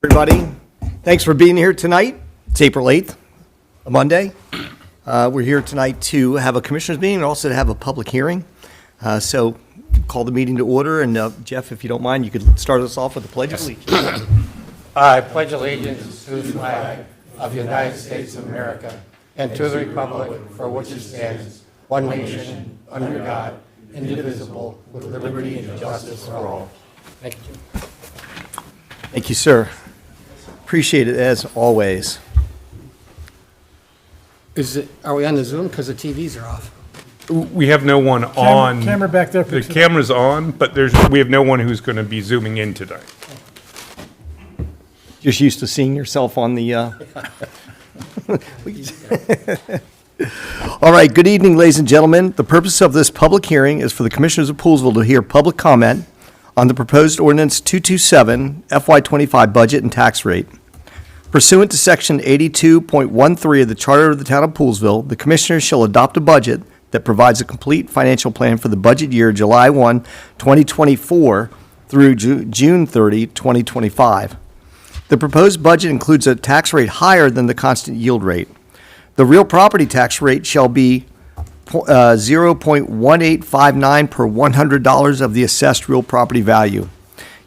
Everybody, thanks for being here tonight. It's April 8th, a Monday. We're here tonight to have a commissioners meeting and also to have a public hearing. So call the meeting to order, and Jeff, if you don't mind, you could start us off with the Pledge of Allegiance. I pledge allegiance to the flag of the United States of America and to the republic for which it stands, one nation, under God, indivisible, with liberty and justice for all. Thank you. Thank you, sir. Appreciate it as always. Are we on the Zoom? Because the TVs are off. We have no one on. Camera back there. The camera's on, but we have no one who's going to be zooming in tonight. Just used to seeing yourself on the... All right, good evening, ladies and gentlemen. The purpose of this public hearing is for the Commissioners of Poolesville to hear public comment on the proposed ordinance 227 FY25 budget and tax rate. Pursuant to Section 82.13 of the Charter of the Town of Poolesville, the Commissioners shall adopt a budget that provides a complete financial plan for the budget year July 1, 2024 through June 30, 2025. The proposed budget includes a tax rate higher than the constant yield rate. The real property tax rate shall be 0.1859 per $100 of the assessed real property value.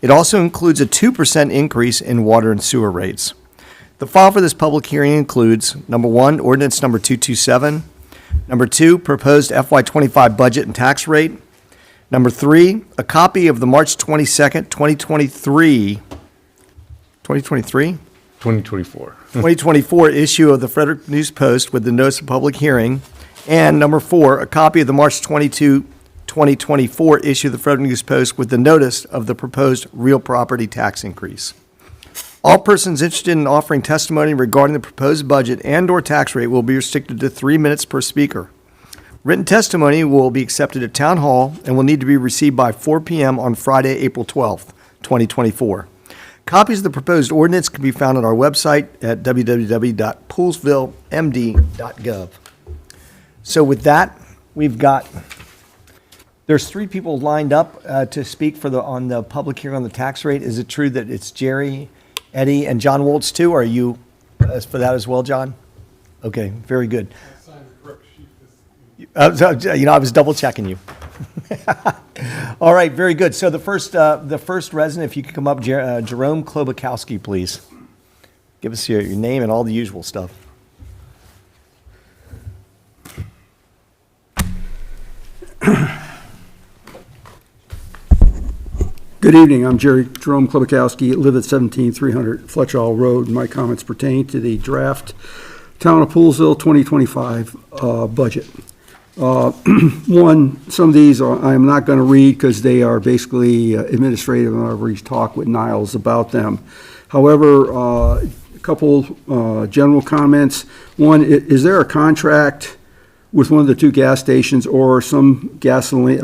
It also includes a 2% increase in water and sewer rates. The file for this public hearing includes, number one, ordinance number 227, number two, proposed FY25 budget and tax rate, number three, a copy of the March 22nd, 2024 issue of the Frederick News Post with the notice of public hearing, and number four, a copy of the March 22, 2024 issue of the Frederick News Post with the notice of the proposed real property tax increase. All persons interested in offering testimony regarding the proposed budget and/or tax rate will be restricted to 3 minutes per speaker. Written testimony will be accepted at Town Hall and will need to be received by 4 p.m. on Friday, April 12th, 2024. Copies of the proposed ordinance can be found on our website at www.poolesvillemd.gov. So with that, there's three people lined up to speak on the public hearing on the tax rate. Is it true that it's Jerry, Eddie, and John Woltz too? Are you for that as well, John? Okay, very good. I was double checking you. All right, very good. So the first resident, if you could come up, Jerome Klobakowski, please. Give us your name and all the usual stuff. Good evening. I'm Jerome Klobakowski. I live at 17300 Fletcher Road. My comments pertain to the draft Town of Poolesville 2025 budget. Some of these I'm not going to read because they are basically administrative, and I've already talked with Niles about them. However, a couple general comments. One, is there a contract with one of the two gas stations or some gasoline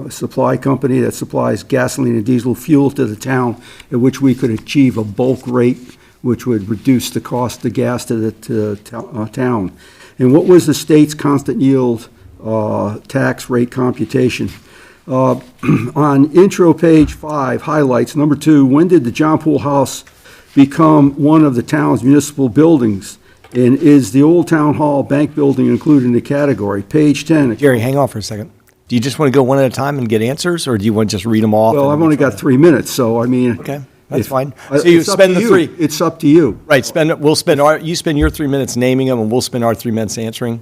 supply company that supplies gasoline and diesel fuel to the town, at which we could achieve a bulk rate which would reduce the cost of gas to the town? And what was the state's constant yield tax rate computation? On intro page 5, highlights, number 2, when did the John Pool House become one of the town's municipal buildings? And is the old town hall bank building included in the category? Page 10. Jerry, hang on for a second. Do you just want to go one at a time and get answers, or do you want to just read them off? Well, I've only got 3 minutes, so I mean. Okay, that's fine. So you spend the three. It's up to you. Right, you spend your 3 minutes naming them, and we'll spend our 3 minutes answering.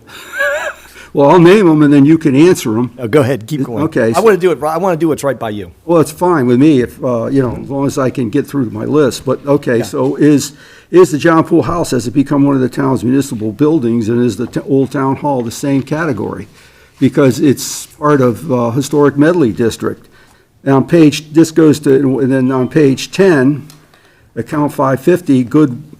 Well, I'll name them, and then you can answer them. Oh, go ahead, keep going. Okay. I want to do it. I want to do what's right by you. Well, it's fine with me if, as long as I can get through my list. But, okay, Yeah. So is the John Pool House, has it become one of the town's municipal buildings, and is the old town hall the same category? Because it's part of Historic Medley District. And on page 10, account 550,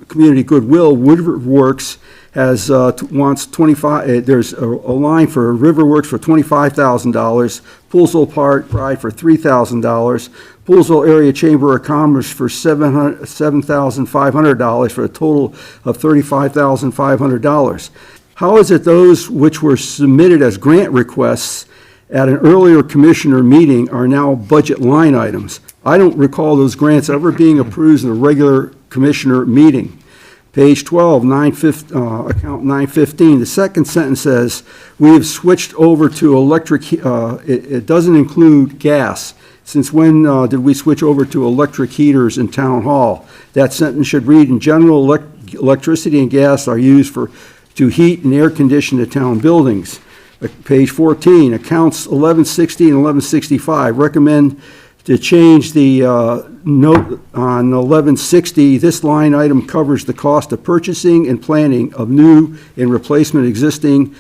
Community Goodwill, Woodward Works wants 25, there's a line for Riverworks for $25,000, Poolesville Pride for $3,000, Poolesville Area Chamber of Commerce for $7,500 for a total of $35,500. How is it those which were submitted as grant requests at an earlier commissioner meeting are now budget line items? I don't recall those grants ever being approved in a regular commissioner meeting. Page 12, account 915, the second sentence says, we have switched over to electric, it doesn't include gas. Since when did we switch over to electric heaters in town hall? That sentence should read, in general, electricity and gas are used to heat and air condition the town buildings. Page 14, accounts 1160 and 1165, recommend to change the note on 1160. This line item covers the cost of purchasing and planting of new and replacement existing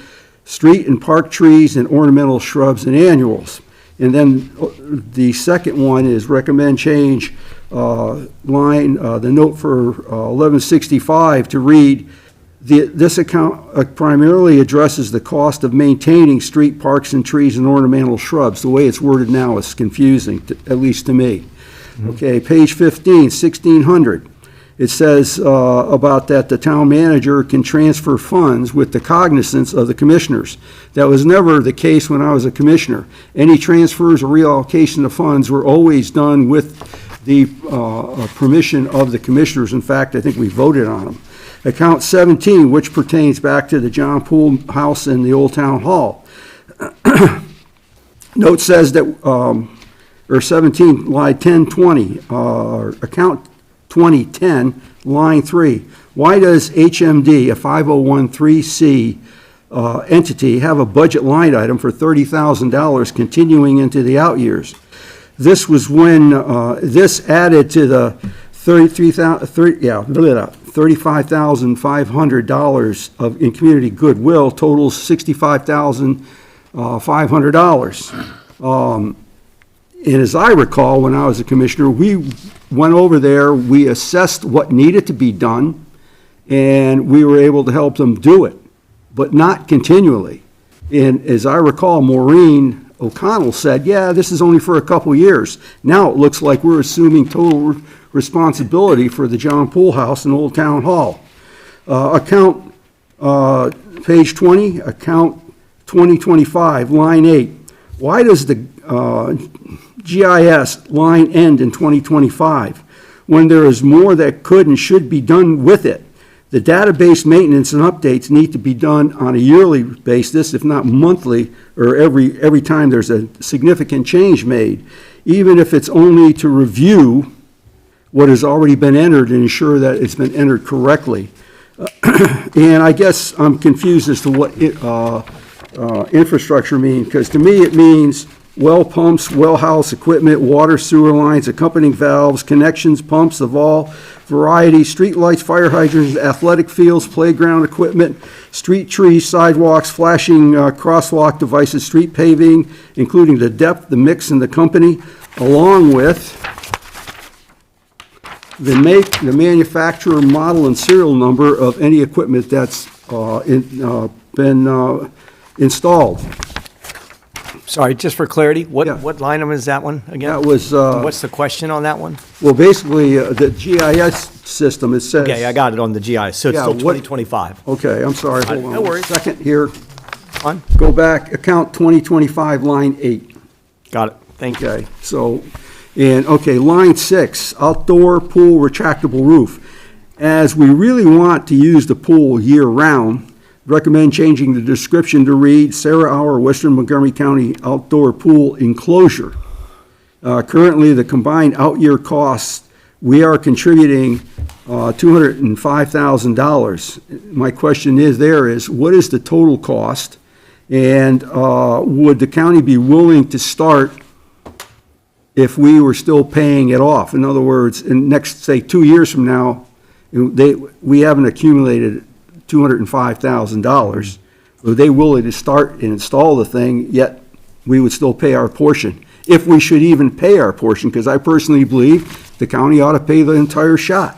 street and park trees and ornamental shrubs and annuals. And then the second one is recommend change the note for 1165 to read, this account primarily addresses the cost of maintaining street, parks, and trees and ornamental shrubs. The way it's worded now is confusing, at least to me. Okay, page 15, 1600. It says about that the town manager can transfer funds with the cognizance of the commissioners. That was never the case when I was a commissioner. Any transfers or reallocation of funds were always done with the permission of the commissioners. In fact, I think we voted on them. Account 17, which pertains back to the John Poole House in the Old Town Hall. Note says that, or 17, line 1020, account 2010, line 3. Why does HMD, a 5013C entity, have a budget line item for $30,000 continuing into the out years? This was when, this added to the $35,500 in community goodwill, totals $65,500. And as I recall, when I was a commissioner, we went over there, we assessed what needed to be done, and we were able to help them do it, but not continually. And as I recall, Maureen O'Connell said, yeah, this is only for a couple years. Now it looks like we're assuming total responsibility for the John Poole House in Old Town Hall. Account, page 20, account 2025, line 8. Why does the GIS line end in 2025 when there is more that could and should be done with it? The database maintenance and updates need to be done on a yearly basis, if not monthly, or every time there's a significant change made, even if it's only to review what has already been entered and ensure that it's been entered correctly. And I guess I'm confused as to what infrastructure means, because to me it means well pumps, well house equipment, water sewer lines, accompanying valves, connections, pumps of all variety, street lights, fire hydrants, athletic fields, playground equipment, street trees, sidewalks, flashing crosswalk devices, street paving, including the depth, the mix, and the company, along with the make, the manufacturer, model, and serial number of any equipment that's been installed. Sorry, just for clarity, Yeah. what line item is that one again? That was, What's the question on that one? well, basically, the GIS system, it says. Okay, I got it on the GIS, so it's Yeah, still what- 2025. Okay, I'm sorry, hold on. No worries. Second here, On? go back, account 2025, line 8. Got it, thank you. Okay, so, okay, line 6, outdoor pool retractable roof. As we really want to use the pool year-round, recommend changing the description to read Sarah Hour, Western Montgomery County Outdoor Pool Enclosure. Currently, the combined out-year costs, we are contributing $205,000. My question is, what is the total cost? And would the county be willing to start if we were still paying it off? In other words, in next, say, 2 years from now, we haven't accumulated $205,000. Are they willing to start and install the thing, yet we would still pay our portion? If we should even pay our portion, because I personally believe the county ought to pay the entire shot.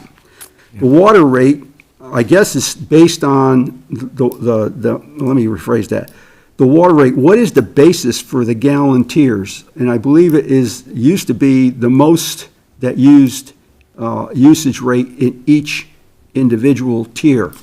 The water rate, I guess, is based on let me rephrase that. The water rate, what is the basis for the gallon tiers? And I believe it used to be the most that used usage rate in each individual tier.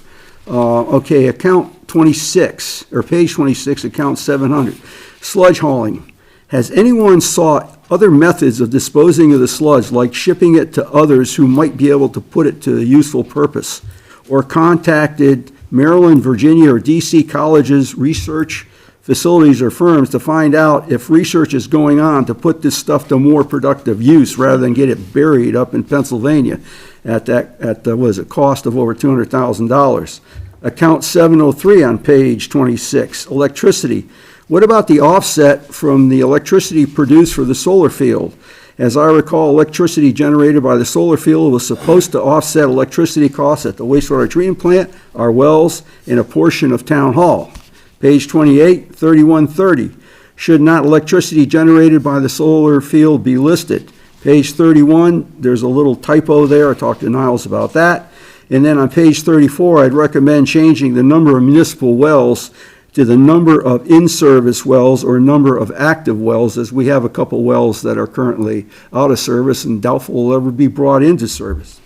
Okay, account 26, or page 26, account 700. Sludge hauling. Has anyone sought other methods of disposing of the sludge, like shipping it to others who might be able to put it to a useful purpose? Or contacted Maryland, Virginia, or D.C. colleges, research facilities, or firms to find out if research is going on to put this stuff to more productive use rather than get it buried up in Pennsylvania at the, what is it, cost of over $200,000? Account 703 on page 26, electricity. What about the offset from the electricity produced for the solar field? As I recall, electricity generated by the solar field was supposed to offset electricity costs at the wastewater treatment plant, our wells, and a portion of town hall. Page 28, 3130. Should not electricity generated by the solar field be listed? Page 31, there's a little typo there. I talked to Niles about that. And then on page 34, I'd recommend changing the number of municipal wells to the number of in-service wells or number of active wells, as we have a couple wells that are currently out of service and doubtful will ever be brought into service.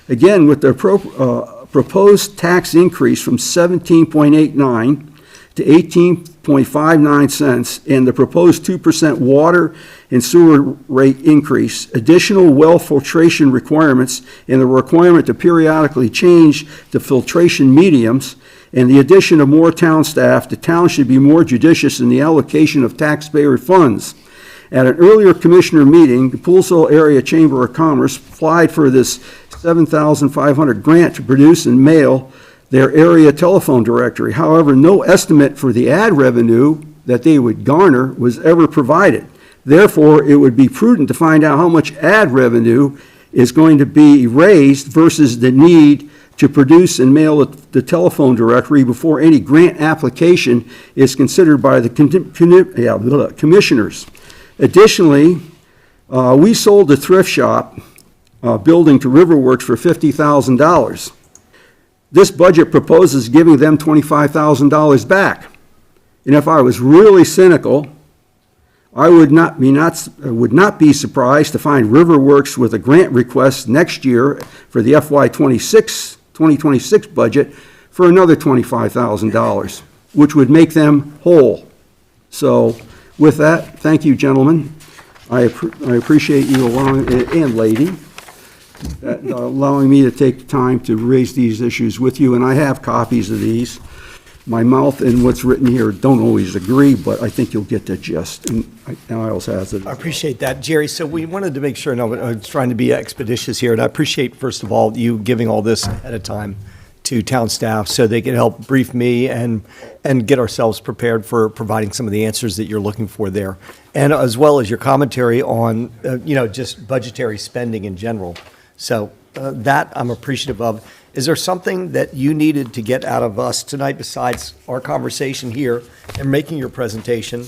Again, with the proposed tax increase from 17.89 to 18.59 cents and the proposed 2% water and sewer rate increase, additional well filtration requirements, and the requirement to periodically change the filtration mediums, and the addition of more town staff, the town should be more judicious in the allocation of taxpayer funds. At an earlier commissioner meeting, the Poolesville Area Chamber of Commerce applied for this $7,500 grant to produce and mail their area telephone directory. However, no estimate for the ad revenue that they would garner was ever provided. Therefore, it would be prudent to find out how much ad revenue is going to be raised versus the need to produce and mail the telephone directory before any grant application is considered by the commissioners. Additionally, we sold the thrift shop building to Riverworks for $50,000. This budget proposes giving them $25,000 back. And if I was really cynical, I would not be surprised to find Riverworks with a grant request next year for the FY 2026 budget for another $25,000, which would make them whole. So with that, thank you, gentlemen. I appreciate you allowing, and lady, allowing me to take the time to raise these issues with you, and I have copies of these. My mouth and what's written here don't always agree, but I think you'll get the gist, and Niles has it. I appreciate that, Jerry. So we wanted to make sure, no, I was trying to be expeditious here, and I appreciate, first of all, you giving all this ahead of time to town staff so they can help brief me and get ourselves prepared for providing some of the answers that you're looking for there, and as well as your commentary on, just budgetary spending in general. So that I'm appreciative of. Is there something that you needed to get out of us tonight besides our conversation here and making your presentation,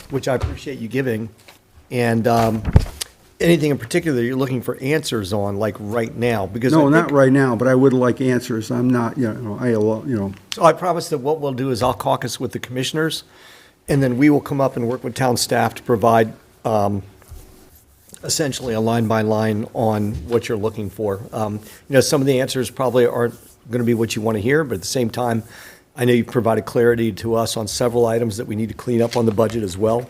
which I appreciate you giving, and anything in particular you're looking for answers on, like right now? Because No, not right now, but I would like answers. I'm not, So I promise that what we'll do is I'll caucus with the commissioners, and then we will come up and work with town staff to provide essentially a line by line on what you're looking for. Some of the answers probably aren't going to be what you want to hear, but at the same time, I know you've provided clarity to us on several items that we need to clean up on the budget as well,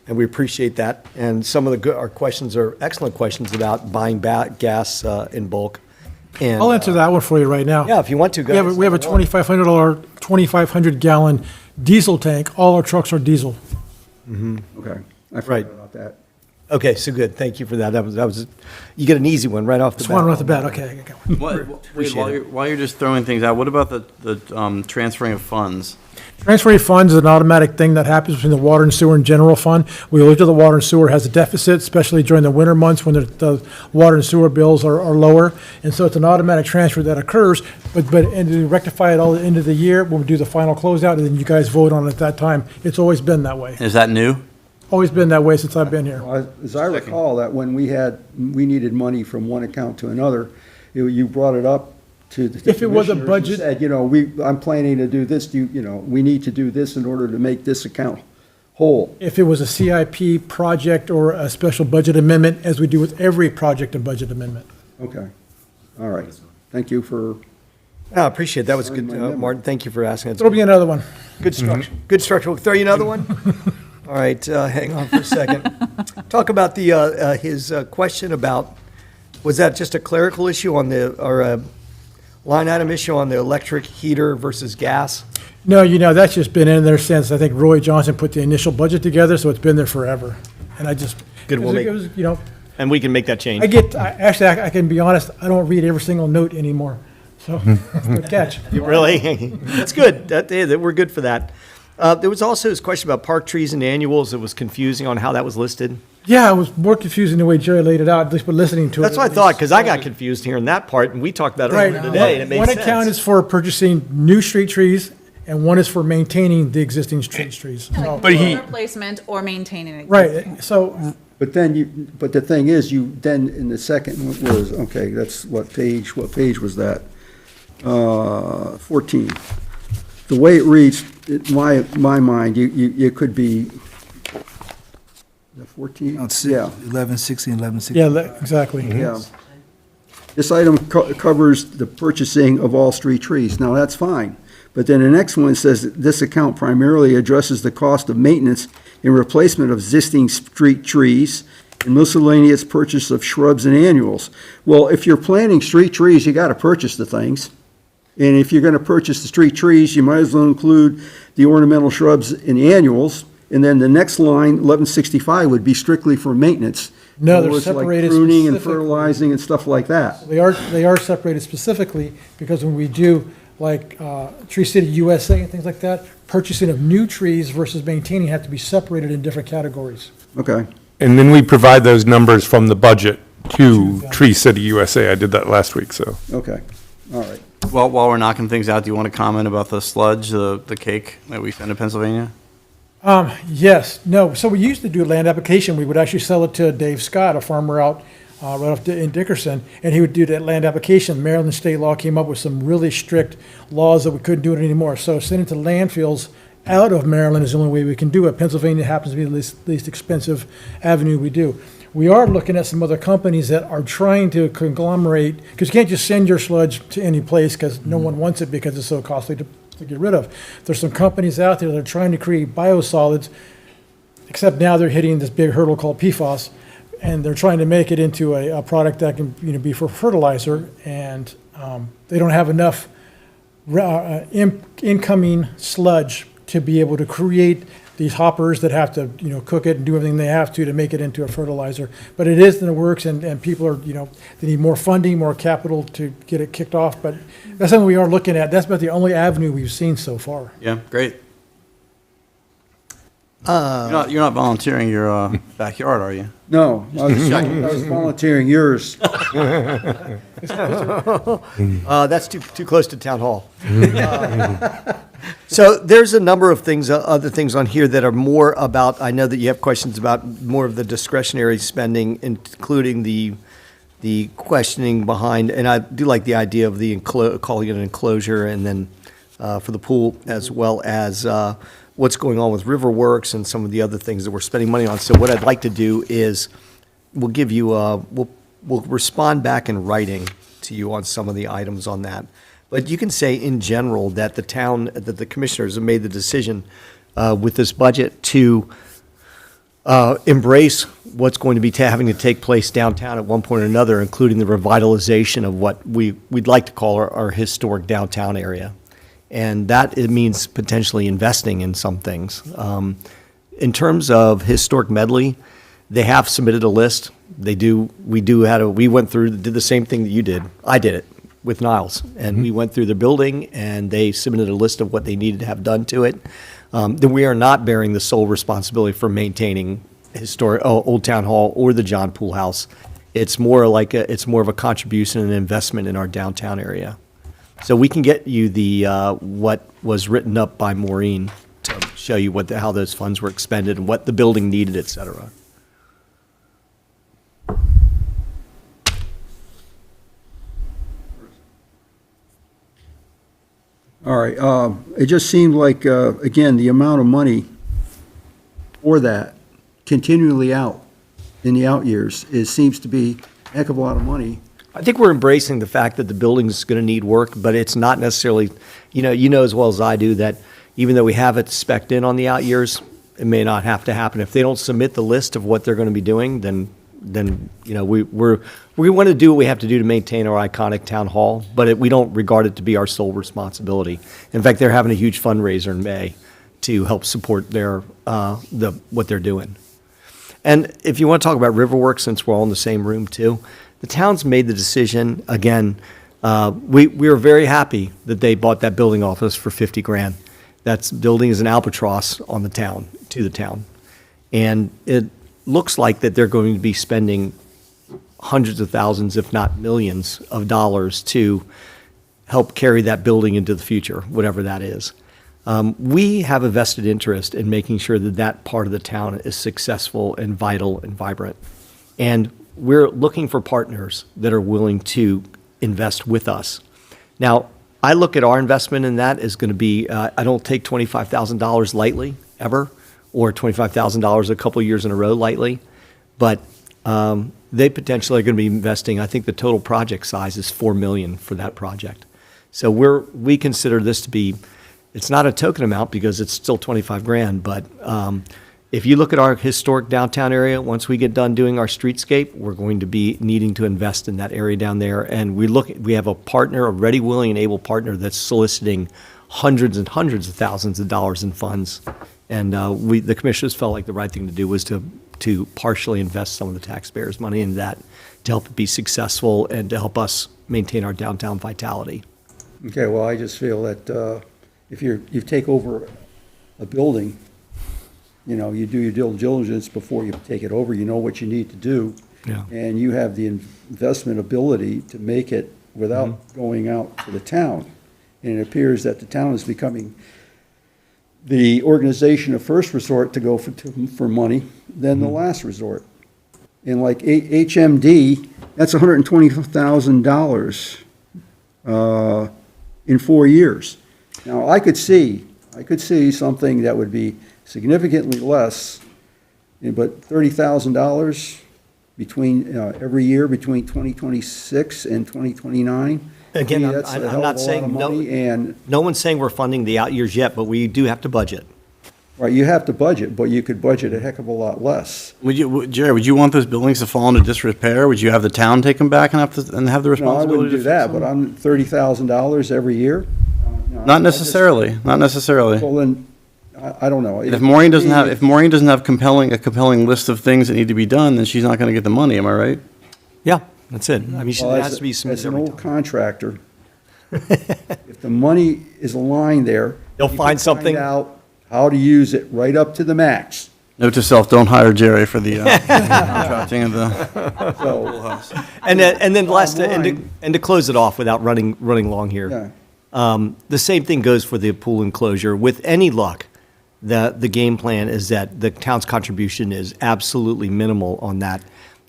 and we appreciate that. And some of our questions are excellent questions about buying back gas in bulk. And, I'll answer that one for you right now. Yeah, if you want to, go ahead. We have a $2,500, 2,500 gallon diesel tank. All our trucks are diesel. okay. I forgot Right. about that. Okay, so good. Thank you for that. That was you get an easy one right off the Just bat. one right off the bat. Okay. I got one. Wait, while you're just throwing things out, what about the transferring of funds? Transferring funds is an automatic thing that happens between the water and sewer and general fund. We looked at the water and sewer has a deficit, especially during the winter months when the water and sewer bills are lower. And so it's an automatic transfer that occurs, but and to rectify it all at the end of the year, when we do the final closeout, and then you guys vote on it at that time. It's always been that way. Is that new? Always been that way since I've been here. As I recall, that when we needed money from one account to another, you brought it up to the If it was a commissioners and budget- said, I'm planning to do this, we need to do this in order to make this account whole. If it was a CIP project or a special budget amendment, as we do with every project and budget amendment. Okay, all right. Thank you for, I appreciate it. That was good, My memory. Martin. Thank you for asking. It's There'll be another one. good structure. Good structure. We'll throw you another one. All right, hang on for a second. Talk about the, his question about, was that just a clerical issue on the, or a line item issue on the electric heater versus gas? No, that's just been in there since, I think Roy Johnson put the initial budget together, so it's been there forever. And I just. Good, we'll it was, And we can make that change. actually, I can be honest, I don't read every single note anymore. So, good catch. Really? That's good. We're good for that. There was also his question about park trees and annuals. It was confusing on how that was listed. Yeah, it was more confusing the way Jerry laid it out, at least by listening to it. That's what I thought, because I got confused hearing that part, and we talked about it Right. earlier today, and it made One sense. account is for purchasing new street trees, and one is for maintaining the existing street trees. So- But he- Replacement or maintaining it. Right, so, But then but the thing is, then in the second one was, okay, that's what page was that? 14. The way it reads, in my mind, you could be, 14? Yeah. 11, 16, 11, 16. yeah, exactly. Yeah. This item covers the purchasing of all street trees. Now, that's fine. But then the next one says that this account primarily addresses the cost of maintenance and replacement of existing street trees and miscellaneous purchase of shrubs and annuals. Well, if you're planting street trees, you got to purchase the things. And if you're going to purchase the street trees, you might as well include the ornamental shrubs and annuals. And then the next line, 1165, would be strictly for maintenance. No, In other they're words, like separated pruning and specifically. fertilizing and stuff like that. They are separated specifically, because when we do, like, Tree City USA and things like that, purchasing of new trees versus maintaining have to be separated in different categories. Okay. And then we provide those numbers from the budget to Tree City USA. I did that last week, so. Okay, all right. Well, while we're knocking things out, do you want to comment about the sludge, the cake that we sent to Pennsylvania? Yes, no, so we used to do a land application, we would actually sell it to Dave Scott, a farmer out right off in Dickerson, and he would do that land application. Maryland state law came up with some really strict laws that we couldn't do it anymore, so sending to landfills out of Maryland is the only way we can do it. Pennsylvania happens to be the least expensive avenue we do. We are looking at some other companies that are trying to conglomerate, because you can't just send your sludge to any place, because no one wants it because it's so costly to get rid of. There's some companies out there that are trying to create biosolids, except now they're hitting this big hurdle called PFAS, and they're trying to make it into a product that can be for fertilizer, and they don't have enough incoming sludge to be able to create these hoppers that have to cook it and do everything they have to make it into a fertilizer. But it is in the works, and people are they need more funding, more capital to get it kicked off. But that's something we are looking at. That's about the only avenue we've seen so far. Yeah, great. You're not volunteering your backyard, are you? No, I was volunteering yours. That's too close to town hall. So there's a number of things, other things on here that are more about, I know that you have questions about more of the discretionary spending, including the questioning behind, and I do like the idea of the calling it an enclosure, and then for the pool, as well as what's going on with Riverworks and some of the other things that we're spending money on. So what I'd like to do is, we'll give you, we'll respond back in writing to you on some of the items on that. But you can say in general that the town, that the commissioners have made the decision with this budget to embrace what's going to be having to take place downtown at one point or another, including the revitalization of what we'd like to call our historic downtown area. And that it means potentially investing in some things. In terms of historic medley, they have submitted a list. We went through, did the same thing that you did. I did it with Niles. And we went through the building, and they submitted a list of what they needed to have done to it. Then we are not bearing the sole responsibility for maintaining Old Town Hall or the John Pool House. It's more of a contribution and investment in our downtown area. So we can get you what was written up by Maureen to show you how those funds were expended and what the building needed, et cetera. All right, it just seemed like, again, the amount of money for that continually out in the out years, it seems to be a heck of a lot of money. I think we're embracing the fact that the building's going to need work, but it's not necessarily, you know as well as I do that even though we have it spec'd in on the out years, it may not have to happen. If they don't submit the list of what they're going to be doing, then we want to do what we have to do to maintain our iconic town hall, but we don't regard it to be our sole responsibility. In fact, they're having a huge fundraiser in May to help support their what they're doing. And if you want to talk about Riverworks, since we're all in the same room too, the town's made the decision, again, we were very happy that they bought that building off us for 50 grand. That building is an albatross on the town, to the town. And it looks like that they're going to be spending hundreds of thousands, if not millions of dollars to help carry that building into the future, whatever that is. We have a vested interest in making sure that that part of the town is successful and vital and vibrant. And we're looking for partners that are willing to invest with us. Now, I look at our investment in that as going to be, I don't take $25,000 lightly, ever, or $25,000 a couple years in a row lightly, but they potentially are going to be investing, I think the total project size is $4 million for that project. So we consider this to be, it's not a token amount because it's still 25 grand, but if you look at our historic downtown area, once we get done doing our streetscape, we're going to be needing to invest in that area down there. And we have a partner, a ready, willing, and able partner that's soliciting hundreds and hundreds of thousands of dollars in funds. And the commissioners felt like the right thing to do was to partially invest some of the taxpayers' money in that to help it be successful and to help us maintain our downtown vitality. Okay, well, I just feel that if you take over a building, you do your due diligence before you take it over, you know what you need to do. Yeah. And you have the investment ability to make it without going out to the town. And it appears that the town is becoming the organization of first resort to go for money, then the last resort. And like HMD, that's $120,000 in 4 years. Now, I could see something that would be significantly less, but $30,000 between, every year between 2026 and 2029. Again, to me, that's a hell I'm of not a saying, lot of money, and, no one's saying we're funding the out years yet, but we do have to budget. right, you have to budget, but you could budget a heck of a lot less. Jerry, would you want those buildings to fall into disrepair? Would you have the town take them back and have the No, I responsibility wouldn't to do fix that, them? but I'm $30,000 every year? No, Not necessarily, not necessarily. Well, then, I don't know. If Maureen doesn't have a compelling list of things that need to be done, then she's not going to get the money, am I right? Yeah, that's it. I mean, Well, it has to be as submitted an every old time. contractor, if the money is aligned there. They'll you can find something. Find out how to use it right up to the max. Note to self, don't hire Jerry for the contracting of the So, house. And then last, Bottom and line- to close it off without running long here. yeah, The same thing goes for the pool enclosure. With any luck, the game plan is that the town's contribution is absolutely minimal on that.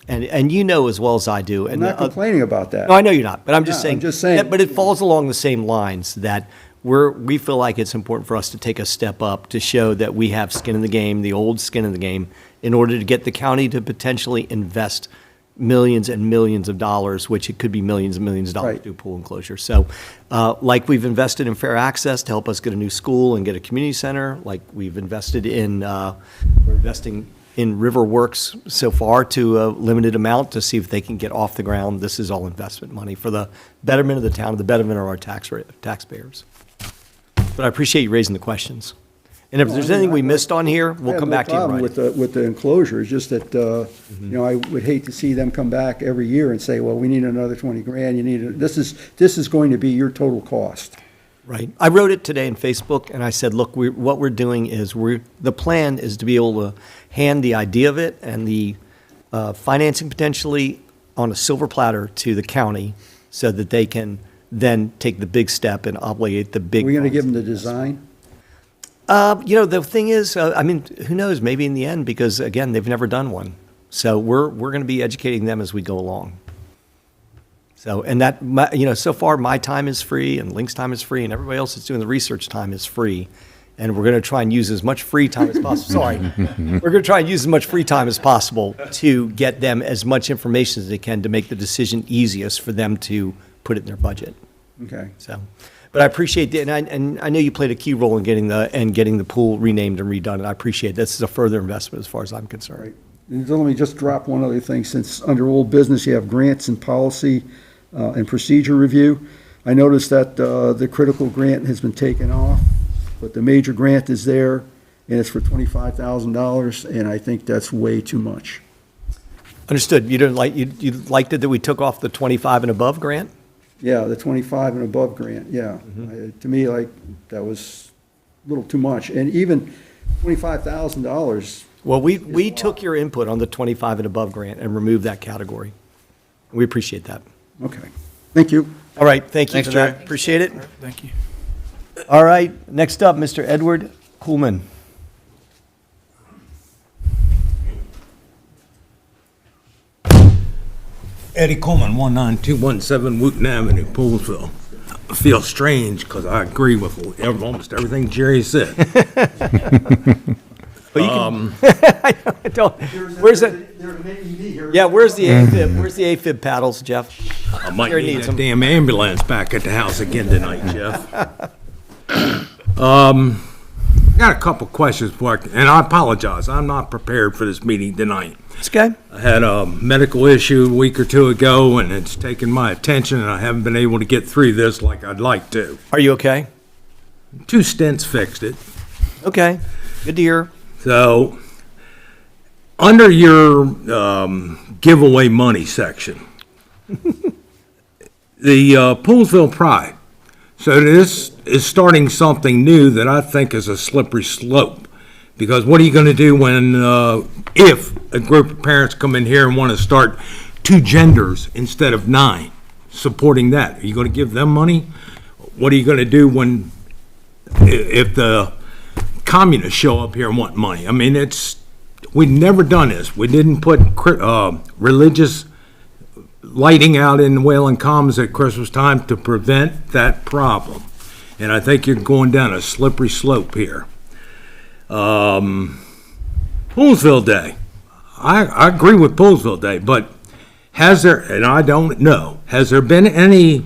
And you know as well as I do. I'm and not complaining about that. No, I know you're not, but I'm just Yeah, saying. I'm just saying- But it falls along the same lines that we feel like it's important for us to take a step up to show that we have skin in the game, the old skin in the game, in order to get the county to potentially invest millions and millions of dollars, which it could be millions and millions of dollars Right. to do a pool enclosure. So, like we've invested in fair access to help us get a new school and get a community center, like we've invested in, we're investing in Riverworks so far to a limited amount to see if they can get off the ground. This is all investment money for the betterment of the town, the betterment of our taxpayers. But I appreciate you raising the questions. And if there's anything we missed on here, we'll come back to you. I have no Right. problem with the enclosure, it's just that, I would hate to see them come back every year and say, well, we need another 20 grand, this is going to be your total cost. Right. I wrote it today in Facebook, and I said, look, what we're doing is the plan is to be able to hand the idea of it and the financing potentially on a silver platter to the county so that they can then take the big step and obligate the big. We're going to give them funds. the design? The thing is, who knows, maybe in the end, because again, they've never done one. So we're going to be educating them as we go along. So, and that, so far my time is free and Link's time is free and everybody else that's doing the research time is free. And we're going to try and use as much free time as possible. Sorry. We're going to try and use as much free time as possible to get them as much information as they can to make the decision easiest for them to put it in their budget. Okay. So, But I appreciate that, and I know you played a key role in getting the pool renamed and redone, and I appreciate it. This is a further investment as far as I'm concerned. Right. And let me just drop one other thing, since under old business, you have grants and policy and procedure review. I noticed that the critical grant has been taken off, but the major grant is there, and it's for $25,000, and I think that's way too much. Understood. You liked it that we took off the 25 and above grant? Yeah, the 25 and above grant, yeah. To me, like, that was a little too much. And even $25,000, Well, we took your input on the 25 and above grant and removed that category. We appreciate that. okay. Thank you. All right, thank you Thanks, for that. Jerry. Appreciate it. Thank you. All right, next up, Mr. Edward Kuhlman. Eddie Coleman, 19217 Wooten Avenue, Poolesville. I feel strange because I agree with almost everything Jerry said. But you can, I don't, where's the, yeah, where's the AFib, where's the AFib paddles, Jeff? I might Jerry need needs that them. damn ambulance back at the house again tonight, Jeff. I got a couple questions for you, and I apologize. I'm not prepared for this meeting tonight. It's okay. I had a medical issue a week or two ago, and it's taken my attention, and I haven't been able to get through this like I'd like to. Are you okay? 2 stents fixed it. Okay, good to hear. So, under your giveaway money section, the Poolesville Pride, so this is starting something new that I think is a slippery slope. Because what are you going to do when, if a group of parents come in here and want to start 2 genders instead of 9, supporting that? Are you going to give them money? What are you going to do when, if the communists show up here and want money? I mean, we've never done this. We didn't put religious lighting out in Wayland Commons at Christmas time to prevent that problem. And I think you're going down a slippery slope here. Poolesville Day. I agree with Poolesville Day, but has there, and I don't know, has there been any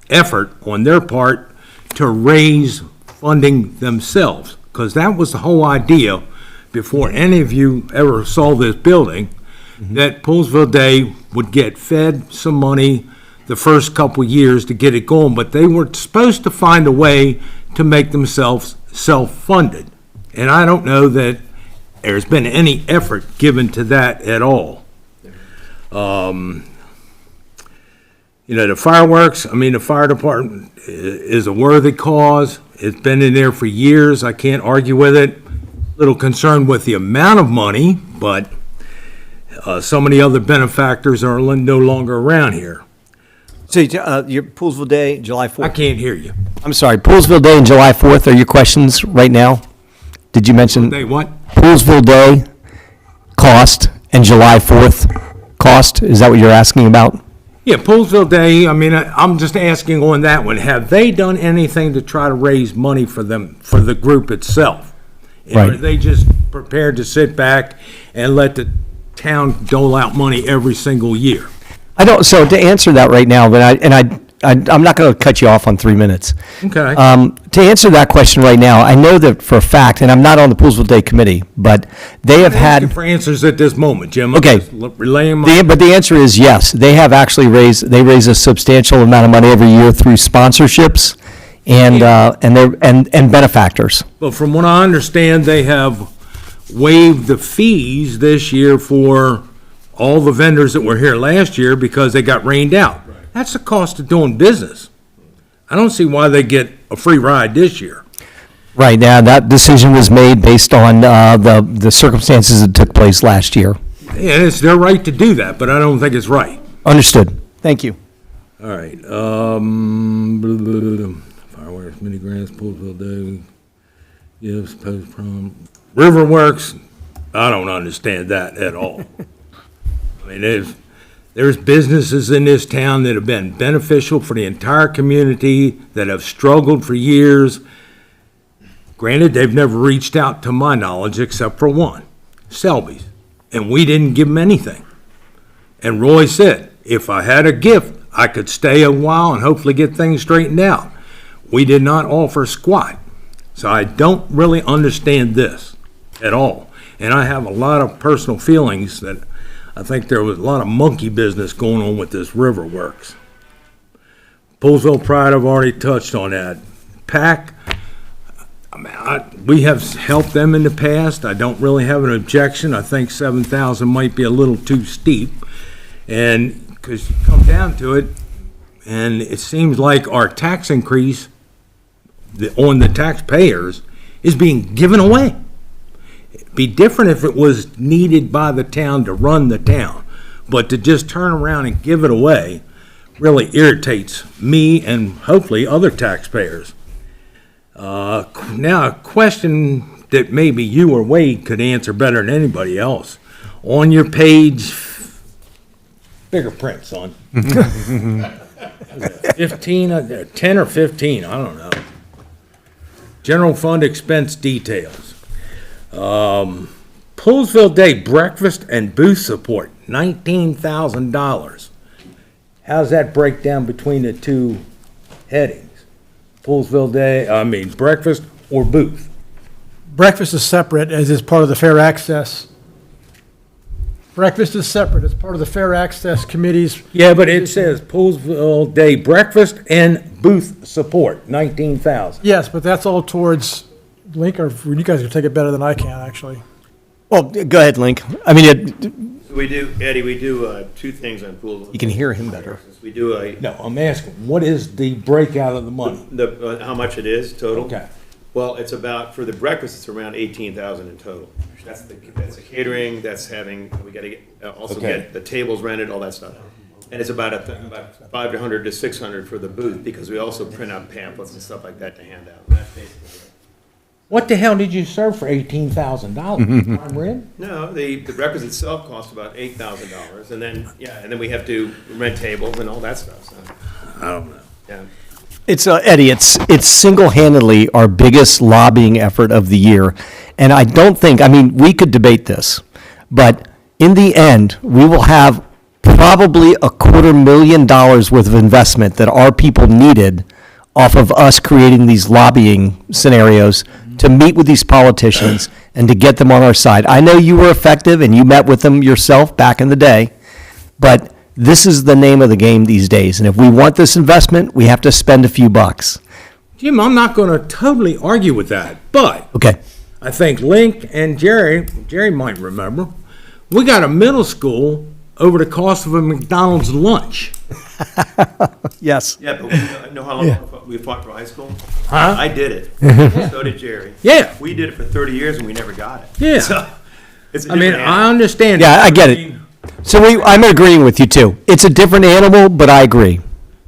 effort on their part to raise funding themselves? Because that was the whole idea before any of you ever saw this building, that Poolesville Day would get fed some money the first couple years to get it going, but they were supposed to find a way to make themselves self-funded. And I don't know that there's been any effort given to that at all. The fireworks, I mean, the fire department is a worthy cause. It's been in there for years. I can't argue with it. Little concerned with the amount of money, but so many other benefactors are no longer around here. So, your Poolesville Day, July 4th. I can't hear you. I'm sorry, Poolesville Day and July 4th are your questions right now? Did you mention They what? Poolesville Day cost and July 4th cost? Is that what you're asking about? Yeah, Poolesville Day, I mean, I'm just asking on that one, have they done anything to try to raise money for them, for the group itself? And Right. are they just prepared to sit back and let the town dole out money every single year? I don't, so to answer that right now, but I'm not going to cut you off on 3 minutes. Okay. To answer that question right now, I know that for a fact, and I'm not on the Poolesville Day Committee, but they have Asking had, for answers at this moment, Jim. I'm Okay. just relaying my, but the answer is yes. They have actually raised a substantial amount of money every year through sponsorships and benefactors. but from what I understand, they have waived the fees this year for all the vendors that were here last year because they got rained out. That's the cost of doing business. I don't see why they get a free ride this year. Right, now, that decision was made based on the circumstances that took place last year. And it's their right to do that, but I don't think it's right. Understood. Thank you. All right, fireworks, mini grants, Poolesville Day, gifts, post-prom. Riverworks, I don't understand that at all. I mean, there's businesses in this town that have been beneficial for the entire community, that have struggled for years. Granted, they've never reached out to my knowledge except for one, Selby's, and we didn't give them anything. And Roy said, if I had a gift, I could stay a while and hopefully get things straightened out. We did not offer squat. So I don't really understand this at all. And I have a lot of personal feelings that I think there was a lot of monkey business going on with this river works. Poolesville Pride, I've already touched on that. PAC, we have helped them in the past. I don't really have an objection. I think 7,000 might be a little too steep. And because you come down to it, and it seems like our tax increase on the taxpayers is being given away. It'd be different if it was needed by the town to run the town, but to just turn around and give it away really irritates me and hopefully other taxpayers. Now, a question that maybe you or Wade could answer better than anybody else. On your page, bigger print, son. 15, 10 or 15, I don't know. General fund expense details. Poolesville Day breakfast and booth support, $19,000. How's that break down between the two headings? Poolesville Day, breakfast or booth? Breakfast is separate, as is part of the fair access. Breakfast is separate, it's part of the fair access committee's. Yeah, but it says Poolesville Day breakfast and booth support, $19,000. Yes, but that's all towards Link, or you guys can take it better than I can, actually. Well, go ahead, Link. I mean, We do, Eddie, we do two things on pool. you can hear him better. We do a, No, I'm asking, what is the breakout of the money? how much it is total? Okay. Well, it's about, for the breakfast, it's around 18,000 in total. That's the catering, that's having, we gotta get, also Okay. get the tables rented, all that stuff. And it's about about 500 to 600 for the booth, because we also print out pamphlets and stuff like that to hand out. That's basically it. What the hell did you serve for $18,000? Prime rib? No, the breakfast itself costs about $8,000, and then, and then we have to rent tables and all that stuff, so, I don't know. yeah. It's, Eddie, it's single-handedly our biggest lobbying effort of the year. And I don't think, I mean, we could debate this, but in the end, we will have probably $250,000 worth of investment that our people needed off of us creating these lobbying scenarios to meet with these politicians and to get them on our side. I know you were effective and you met with them yourself back in the day, but this is the name of the game these days. And if we want this investment, we have to spend a few bucks. Jim, I'm not going to totally argue with that, but Okay. I think Link and Jerry might remember, we got a middle school over the cost of a McDonald's lunch. Yes. Yeah, but we know how long we fought for high school? Huh? I did it. So did Jerry. Yeah. We did it for 30 years and we never got it. Yeah. So, it's a I mean, different I animal. understand. Yeah, I get it. mean, So I'm agreeing with you too. It's a different animal, but I agree.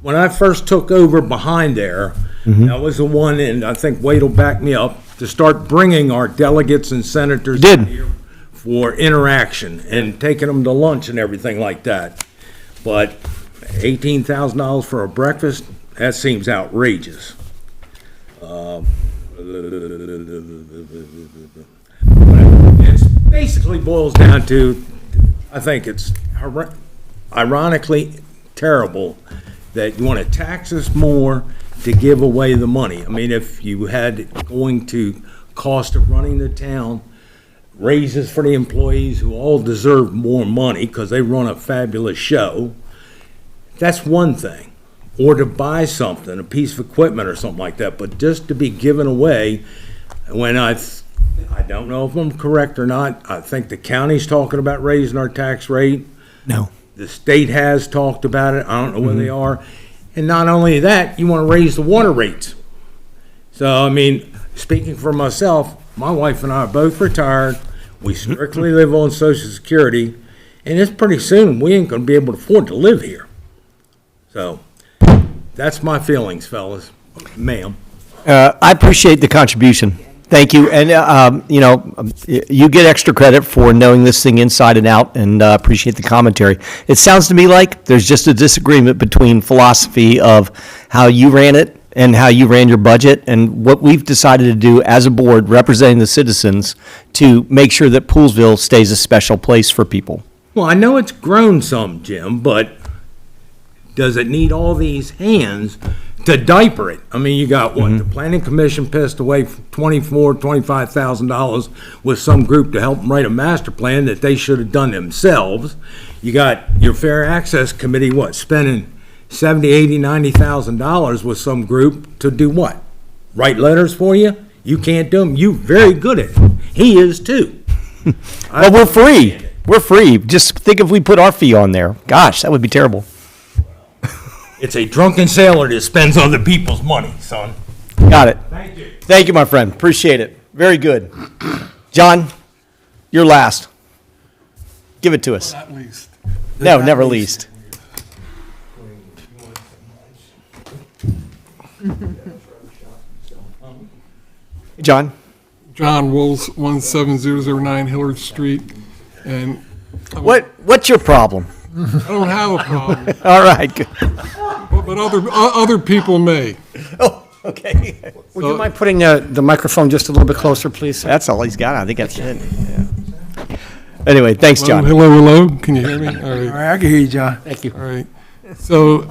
When I first took over behind there, that was the one, and I think Wade will back me up, to start bringing our delegates and senators Did. here for interaction and taking them to lunch and everything like that. But $18,000 for a breakfast, that seems outrageous. It basically boils down to, I think it's ironically terrible that you want to tax us more to give away the money. I mean, if you had going to cost of running the town, raises for the employees who all deserve more money because they run a fabulous show, that's one thing. Or to buy something, a piece of equipment or something like that, but just to be given away, when I don't know if I'm correct or not, I think the county's talking about raising our tax rate. No. The state has talked about it, I don't know where they are. And not only that, you want to raise the water rates. So, I mean, speaking for myself, my wife and I are both retired, we strictly live on Social Security, and it's pretty soon, we ain't gonna be able to afford to live here. So, that's my feelings, fellas, ma'am. I appreciate the contribution. Thank you. And, you get extra credit for knowing this thing inside and out, and appreciate the commentary. It sounds to me like there's just a disagreement between philosophy of how you ran it and how you ran your budget, and what we've decided to do as a board representing the citizens to make sure that Poolesville stays a special place for people. Well, I know it's grown some, Jim, but does it need all these hands to diaper it. I mean, you got what, the planning commission pissed away $25,000 with some group to help them write a master plan that they should have done themselves. You got your fair access committee, what, spending $70,000, $80,000, $90,000 with some group to do what? Write letters for you? You can't do them. You very good at it. He is too. Well, we're free. We're free. Just think if we put our fee on there. Gosh, that would be terrible. It's a drunken sailor that spends other people's money, son. Got it. Thank you. Thank you, my friend. Appreciate it. Very good. John, you're last. Give it to us. Not least. No, never least. John? John Wools, 17009 Hillard Street, and What's your problem? I don't have a problem, All right, good. but other people may. Oh, okay. Would you mind putting the microphone just a little bit closer, please? That's all he's got. I think that's it. Yeah. Anyway, thanks, John. Hello, can you hear me? All right, I can hear you, John. Thank you. all right. So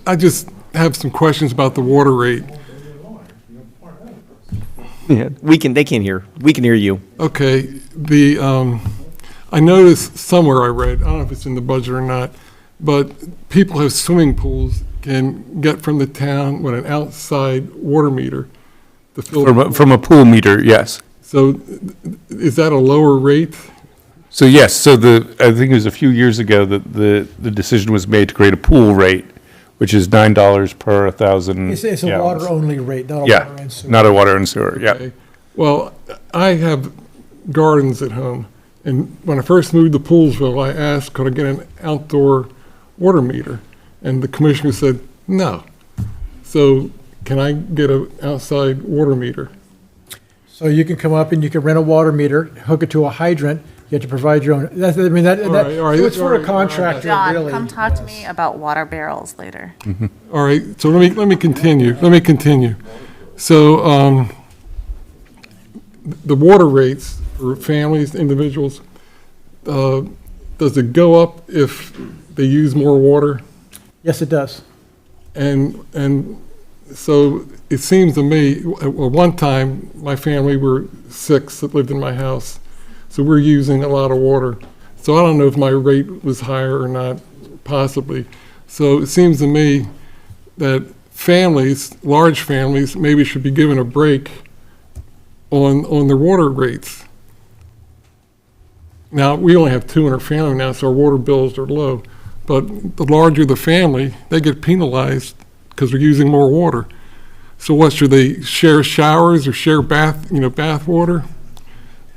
I just have some questions about the water rate. Yeah, they can't hear. We can hear you. Okay, I noticed somewhere I read, I don't know if it's in the budget or not, but people who have swimming pools can get from the town with an outside water meter to fill. From a pool meter, yes. So is that a lower rate? So yes, so I think it was a few years ago that the decision was made to create a pool rate, which is $9 per 1,000 It's a gallons. water-only rate, not a water Yeah, and sewer. not a water and sewer, yeah. Okay. Well, I have gardens at home, and when I first moved to Poolesville, I asked, could I get an outdoor water meter? And the commissioner said, no. So can I get an outside water meter? So you can come up and you can rent a water meter, hook it to a hydrant, you have to provide your own, All right, so it's for a all right, contractor, John, really. come talk to me about water barrels later. All right, so let me continue. So, the water rates for families, individuals, does it go up if they use more water? Yes, it does. And so it seems to me, at one time, my family were 6 that lived in my house, so we're using a lot of water. So I don't know if my rate was higher or not, possibly. So it seems to me that families, large families, maybe should be given a break on their water rates. Now, we only have 2 in our family now, so our water bills are low. But the larger the family, they get penalized because they're using more water. So what, should they share showers or share bath water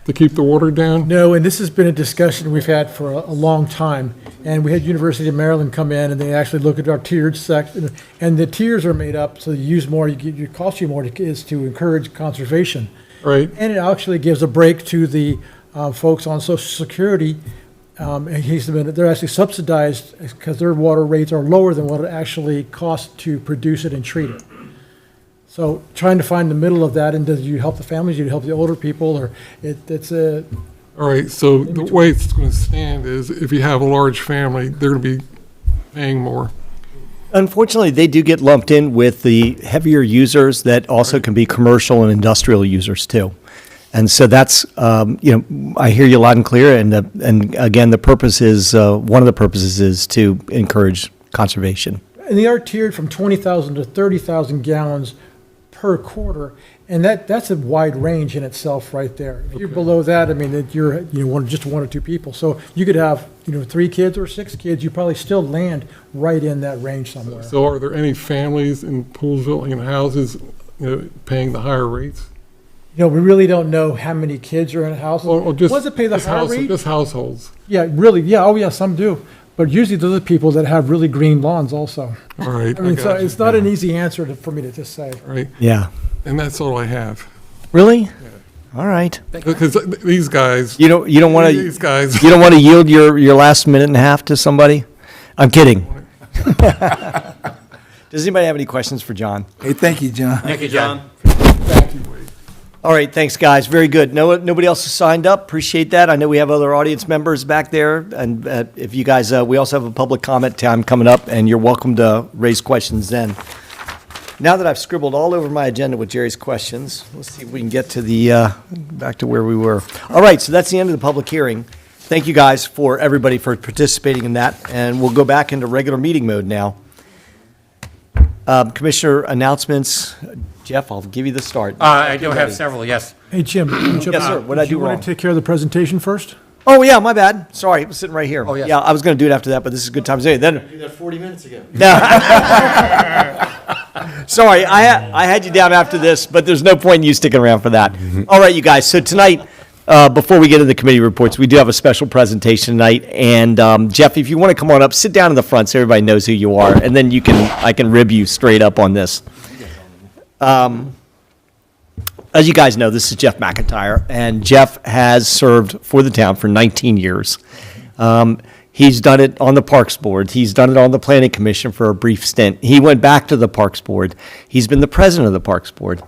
to keep the water down? No, and this has been a discussion we've had for a long time. And we had University of Maryland come in and they actually look at our tiered section. And the tiers are made up so you use more, it costs you more, is to encourage conservation. Right. And it actually gives a break to the folks on Social Security. They're actually subsidized because their water rates are lower than what it actually costs to produce it and treat it. So trying to find the middle of that, and do you help the families, do you help the older people, or it's a... All right, so the way it's going to stand is if you have a large family, they're going to be paying more. Unfortunately, they do get lumped in with the heavier users that also can be commercial and industrial users too. And so that's, I hear you loud and clear. And again, the purpose is, one of the purposes is to encourage conservation. And they are tiered from 20,000 to 30,000 gallons per quarter. And that's a wide range in itself right there. If you're below that, I mean, that you're, just 1 or 2 people. So you could have, 3 kids or 6 kids, you probably still land right in that range somewhere. So are there any families in Poolesville, houses, paying the higher rates? We really don't know how many kids are in a house. Or just, Ones that pay the just higher rate? just households? Yeah, really, yeah, oh yeah, some do. But usually those are the people that have really green lawns also. All right. I mean, so got you. it's not an easy answer for me to just say. All right, Yeah. and that's all I have. Really? All right. Because these guys, You don't want these to, guys, you don't want to yield your last minute and a half to somebody? I'm kidding. Does anybody have any questions for John? Hey, thank you, John. Thank you, John. All right, thanks, guys. Very good. Nobody else has signed up. Appreciate that. I know we have other audience members back there, and if you guys, we also have a public comment time coming up, and you're welcome to raise questions then. Now that I've scribbled all over my agenda with Jerry's questions, let's see if we can get to the, back to where we were. All right, so that's the end of the public hearing. Thank you guys for, everybody for participating in that, and we'll go back into regular meeting mode now. Commissioner announcements. Jeff, I'll give you the start. I do have several, yes. Hey, Jim. Yes, sir. What'd I do You wrong? want to take care of the presentation first? Oh, yeah, my bad. Sorry, it was sitting right here. Oh, yes. Yeah, I was going to do it after that, but this is a good time to say it. Then, Do that 40 minutes ago. sorry, I had you down after this, but there's no point in you sticking around for that. All right, you guys, so tonight, before we get into the committee reports, we do have a special presentation tonight, and Jeff, if you want to come on up, sit down in the front so everybody knows who you are, and then I can rib you straight up on this. As you guys know, this is Jeff McIntyre, and Jeff has served for the town for 19 years. He's done it on the Parks Board. He's done it on the Planning Commission for a brief stint. He went back to the Parks Board. He's been the president of the Parks Board.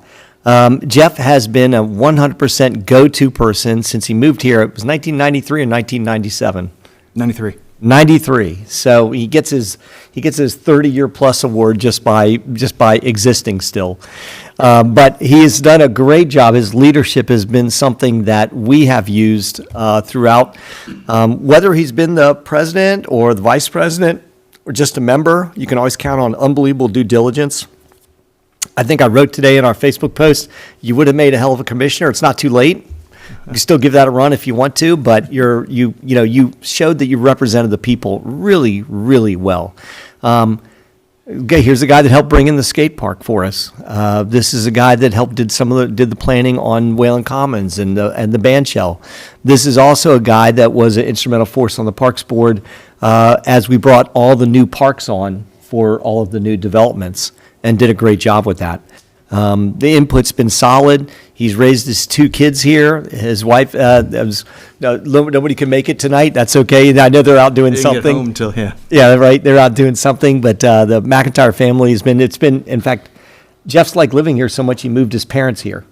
Jeff has been a 100% go-to person since he moved here. It was 1993 or 1997? 93. 93. So he gets his 30-year plus award just by existing still. But he has done a great job. His leadership has been something that we have used throughout. Whether he's been the president or the vice president or just a member, you can always count on unbelievable due diligence. I think I wrote today in our Facebook post, you would have made a hell of a commissioner. It's not too late. You can still give that a run if you want to, but you showed that you represented the people really, really well. Okay, here's a guy that helped bring in the skate park for us. This is a guy that helped did the planning on Whalen Commons and the band shell. This is also a guy that was an instrumental force on the Parks Board as we brought all the new parks on for all of the new developments and did a great job with that. The input's been solid. He's raised his 2 kids here. His wife, nobody can make it tonight. That's okay. I know they're out doing something. Yeah, right. They're out doing something. But the McIntyre family in fact, Jeff's like living here so much he moved his parents here.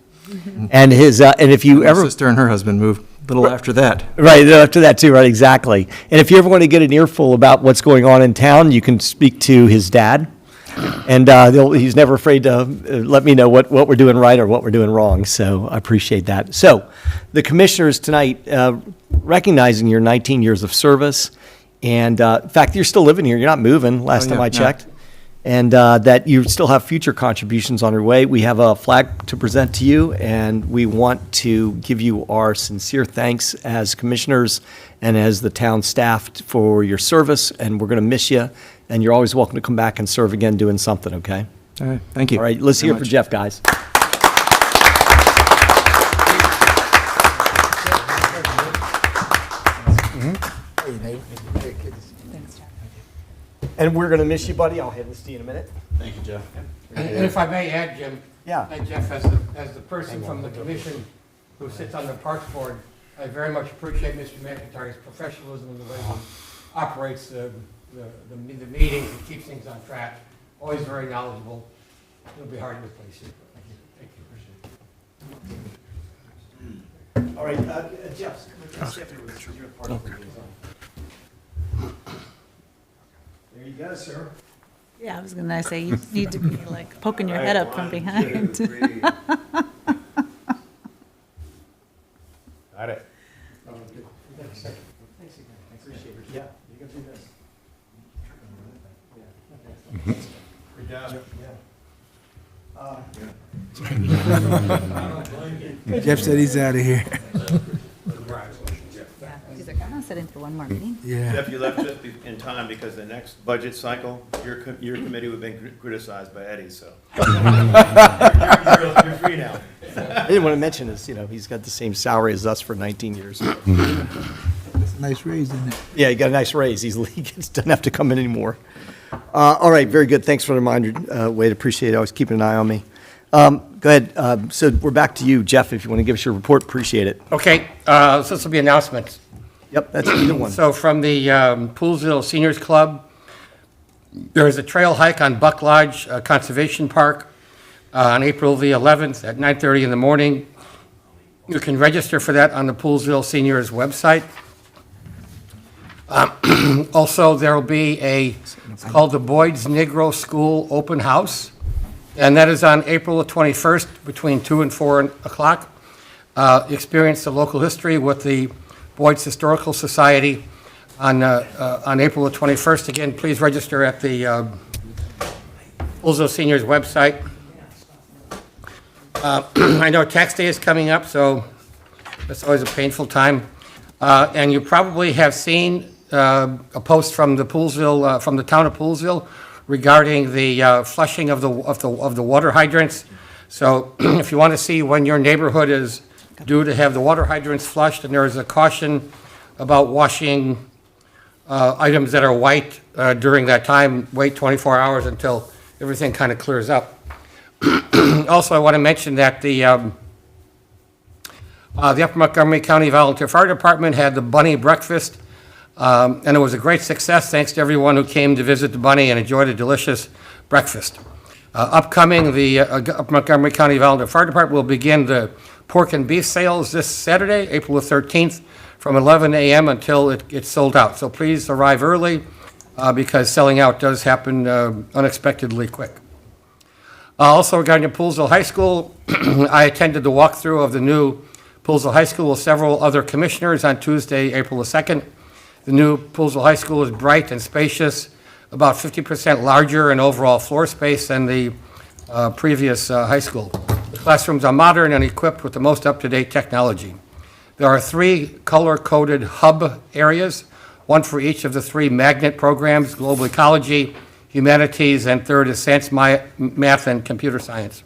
And if you ever. My sister and her husband moved a little after that. Right, after that too, right, exactly. And if you ever want to get an earful about what's going on in town, you can speak to his dad. And he's never afraid to let me know what we're doing right or what we're doing wrong, so I appreciate that. So, the commissioners tonight, recognizing your 19 years of service, and in fact, you're still living here, you're not moving, last time I checked, and that you still have future contributions on your way. We have a flag to present to you, and we want to give you our sincere thanks as commissioners and as the town staff for your service, and we're going to miss you. And you're always welcome to come back and serve again doing something, okay? All right, thank you. All right, let's hear it for Jeff, guys. And we're going to miss you, buddy. I'll hand this to you in a minute. Thank you, Jeff. And if I may add, Jim. Yeah. Jeff, as the person from the commission who sits on the Parks Board, I very much appreciate Mr. McIntyre's professionalism in the way he operates the meetings and keeps things on track. Always very knowledgeable. It'll be hard to replace you. Thank you. All right, Jeff, you're part of the liaison. There you go, sir. Yeah, I was gonna say, you need to be like poking your head up from behind. Got it. Yeah, you can do this. Jeff said he's out of here. He's like, I'm not sitting for one more meeting. Yeah. Jeff, you left just in time because the next budget cycle, your committee would have been criticized by Eddie, so. You're free now. I didn't want to mention this, he's got the same salary as us for 19 years. That's a nice raise, isn't it? Yeah, he got a nice raise. He doesn't have to come in anymore. All right, very good. Thanks for the reminder, Wade. Appreciate it. Always keeping an eye on me. Go ahead. So we're back to you, Jeff, if you want to give us your report. Appreciate it. Okay, so this will be announcements. Yep, that's either one. So from the Poolesville Seniors Club, there is a trail hike on Buck Lodge Conservation Park on April the 11th at 9:30 in the morning. You can register for that on the Poolesville Seniors website. Also, there will be it's called the Boyd's Negro School Open House and that is on April the 21st between 2 and 4 o'clock. Experience the local history with the Boyd's Historical Society on April the 21st. Again, please register at the Poolesville Seniors website. I know tax day is coming up, so that's always a painful time. And you probably have seen a post from the Poolesville, from the town of Poolesville regarding the flushing of the water hydrants. So if you want to see when your neighborhood is due to have the water hydrants flushed, and there is a caution about washing items that are white during that time, wait 24 hours until everything kind of clears up. Also, I want to mention that the Upper Montgomery County Volunteer Fire Department had the Bunny Breakfast, and it was a great success, thanks to everyone who came to visit the Bunny and enjoyed a delicious breakfast. Upcoming, the Upper Montgomery County Volunteer Fire Department will begin the pork and beef sales this Saturday, April the 13th, from 11 a.m. until it gets sold out. So please arrive early, because selling out does happen unexpectedly quick. Also regarding Poolesville High School, I attended the walkthrough of the new Poolesville High School with several other commissioners on Tuesday, April the 2nd. The new Poolesville High School is bright and spacious, about 50% larger in overall floor space than the previous high school. The classrooms are modern and equipped with the most up-to-date technology. There are 3 color-coded hub areas, one for each of the 3 magnet programs: global ecology, humanities, and third is science, math, and computer science.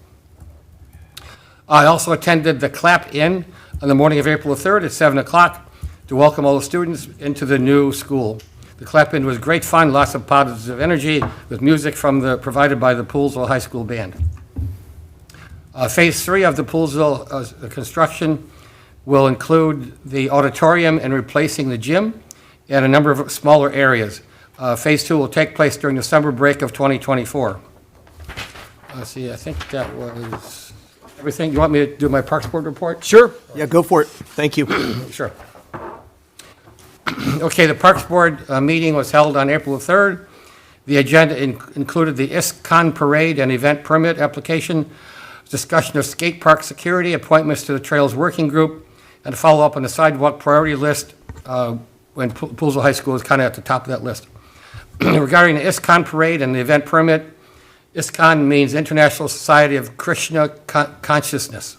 I also attended the clap-in on the morning of April the 3rd at 7 o'clock to welcome all the students into the new school. The clap-in was great fun, lots of positive energy, with music provided by the Poolesville High School Band. Phase 3 of the Poolesville construction will include the auditorium and replacing the gym and a number of smaller areas. Phase 2 will take place during the summer break of 2024. Let's see, I think that was everything. You want me to do my Parks Board report? Sure. Yeah, go for it. Thank you. Sure. Okay, the Parks Board meeting was held on April 3rd. The agenda included the ISCON Parade and event permit application, discussion of skate park security, appointments to the Trails Working Group, and a follow-up on the sidewalk priority list when Poolesville High School is kind of at the top of that list. Regarding the ISCON Parade and the event permit, ISCON means International Society of Krishna Consciousness.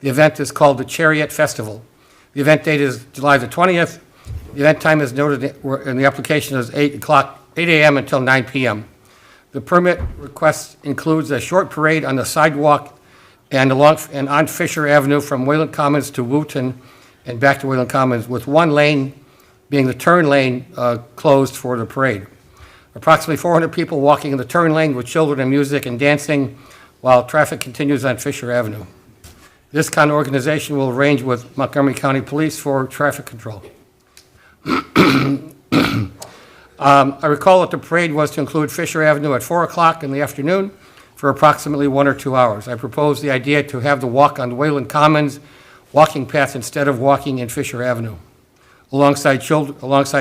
The event is called the Chariot Festival. The event date is July the 20th. The event time is noted in the application as 8 a.m. until 9 p.m. The permit request includes a short parade on the sidewalk and on Fisher Avenue from Wayland Commons to Wooten and back to Wayland Commons, with one lane being the turn lane closed for the parade. Approximately 400 people walking in the turn lane with children and music and dancing while traffic continues on Fisher Avenue. This kind of organization will arrange with Montgomery County Police for traffic control. I recall that the parade was to include Fisher Avenue at 4 o'clock in the afternoon for approximately 1 or 2 hours. I proposed the idea to have the walk on Wayland Commons walking path instead of walking in Fisher Avenue, alongside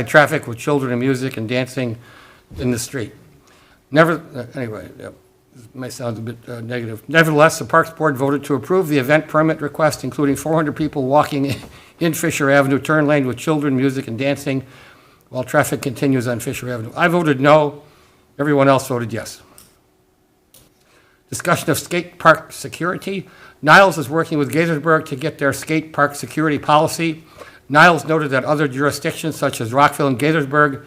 traffic with children and music and dancing in the street. Anyway, this may sound a bit negative. Nevertheless, the Parks Board voted to approve the event permit request, including 400 people walking in Fisher Avenue turn lane with children, music, and dancing while traffic continues on Fisher Avenue. I voted no. Everyone else voted yes. Discussion of skate park security. Niles is working with Gaithersburg to get their skate park security policy. Niles noted that other jurisdictions, such as Rockville and Gaithersburg,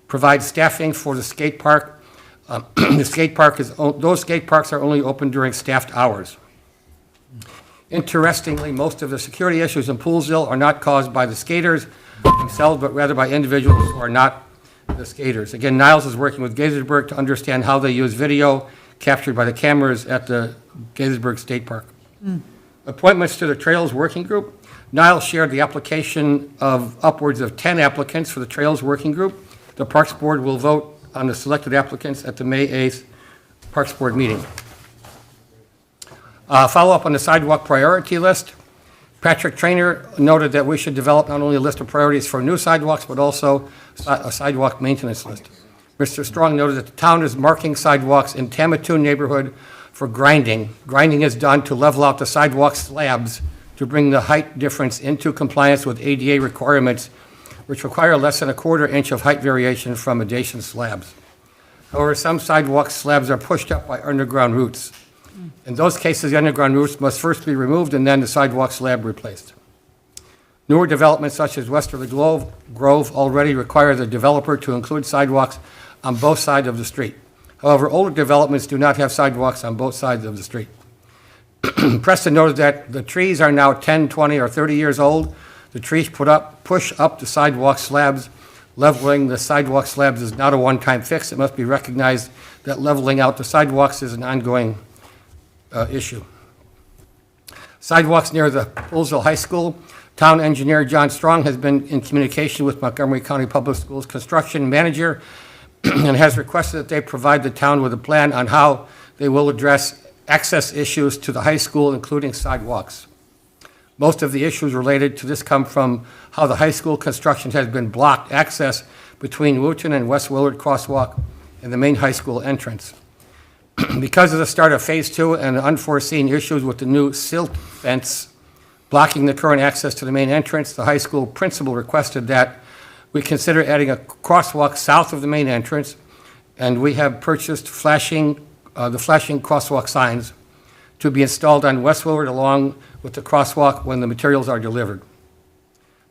provide staffing for the skate park. Those skate parks are only open during staffed hours. Interestingly, most of the security issues in Poolesville are not caused by the skaters themselves, but rather by individuals who are not the skaters. Again, Niles is working with Gaithersburg to understand how they use video captured by the cameras at the Gaithersburg State Park. Appointments to the Trails Working Group. Niles shared the application of upwards of 10 applicants for the Trails Working Group. The Parks Board will vote on the selected applicants at the May 8th Parks Board meeting. Follow-up on the sidewalk priority list. Patrick Trainer noted that we should develop not only a list of priorities for new sidewalks, but also a sidewalk maintenance list. Mr. Strong noted that the town is marking sidewalks in Tamatoon neighborhood for grinding. Grinding is done to level out the sidewalk slabs to bring the height difference into compliance with ADA requirements, which require less than a quarter inch of height variation from adjacent slabs. However, some sidewalk slabs are pushed up by underground roots. In those cases, the underground roots must first be removed and then the sidewalk slab replaced. Newer developments such as Westerly Grove already require the developer to include sidewalks on both sides of the street. However, older developments do not have sidewalks on both sides of the street. Preston noted that the trees are now 10, 20, or 30 years old. The trees push up the sidewalk slabs. Leveling the sidewalk slabs is not a one-time fix. It must be recognized that leveling out the sidewalks is an ongoing issue. Sidewalks near the Poolesville High School. Town engineer John Strong has been in communication with Montgomery County Public Schools construction manager and has requested that they provide the town with a plan on how they will address access issues to the high school, including sidewalks. Most of the issues related to this come from how the high school construction has been blocked access between Wooten and West Willard Crosswalk and the main high school entrance. Because of the start of Phase 2 and unforeseen issues with the new silt fence blocking the current access to the main entrance, the high school principal requested that we consider adding a crosswalk south of the main entrance, and we have purchased the flashing crosswalk signs to be installed on West Willard along with the crosswalk when the materials are delivered.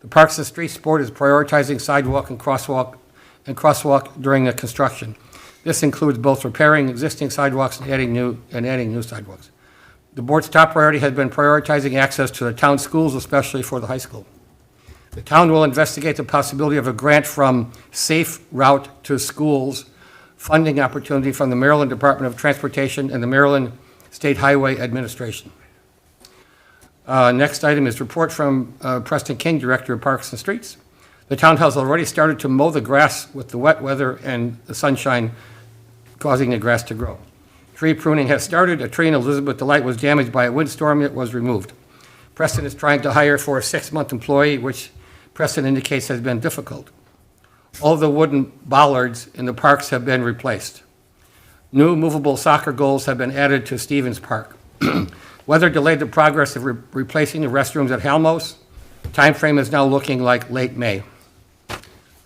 The Parks and Streets Board is prioritizing sidewalk and crosswalk during the construction. This includes both repairing existing sidewalks and adding new sidewalks. The board's top priority has been prioritizing access to the town schools, especially for the high school. The town will investigate the possibility of a grant from Safe Route to Schools funding opportunity from the Maryland Department of Transportation and the Maryland State Highway Administration. Next item is report from Preston King, Director of Parks and Streets. The town has already started to mow the grass with the wet weather and the sunshine causing the grass to grow. Tree pruning has started. A tree in Elizabeth Delight was damaged by a windstorm. It was removed. Preston is trying to hire for a 6-month employee, which Preston indicates has been difficult. All of the wooden bollards in the parks have been replaced. New movable soccer goals have been added to Stevens Park. Weather delayed the progress of replacing the restrooms at Halmos. The time frame is now looking like late May. The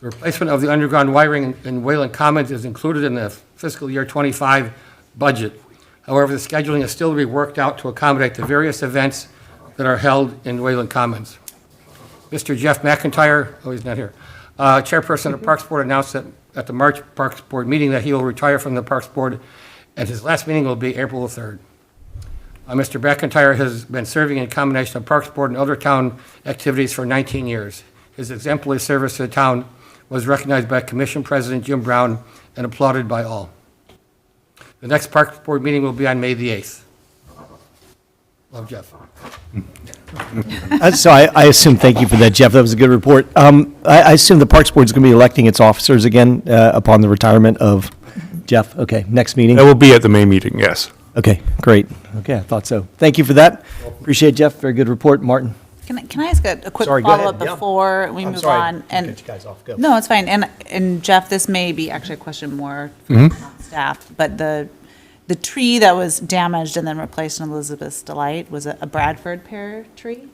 replacement of the underground wiring in Wayland Commons is included in the fiscal year 25 budget. However, the scheduling is still to be worked out to accommodate the various events that are held in Wayland Commons. Mr. Jeff McIntyre, oh, he's not here, chairperson of the Parks Board, announced that at the March Parks Board meeting that he will retire from the Parks Board, and his last meeting will be April the 3rd. Mr. McIntyre has been serving in combination of Parks Board and other town activities for 19 years. His exemplary service to the town was recognized by Commission President Jim Brown and applauded by all. The next Parks Board meeting will be on May the 8th. Love, Jeff. So I assume, thank you for that, Jeff. That was a good report. I assume the Parks Board is going to be electing its officers again upon the retirement of Jeff. Okay, next meeting. That will be at the May meeting, yes. Okay, great. Okay, I thought so. Thank you for that. Appreciate it, Jeff. Very good report. Martin? Can I ask a quick Sorry, go ahead. follow-up Yeah. before we I'm move sorry. on? And Get you guys off. Go. no, it's fine. And Jeff, this may be actually a question more for staff, but the tree that was damaged and then replaced in Elizabeth's Delight, was it a Bradford pear tree?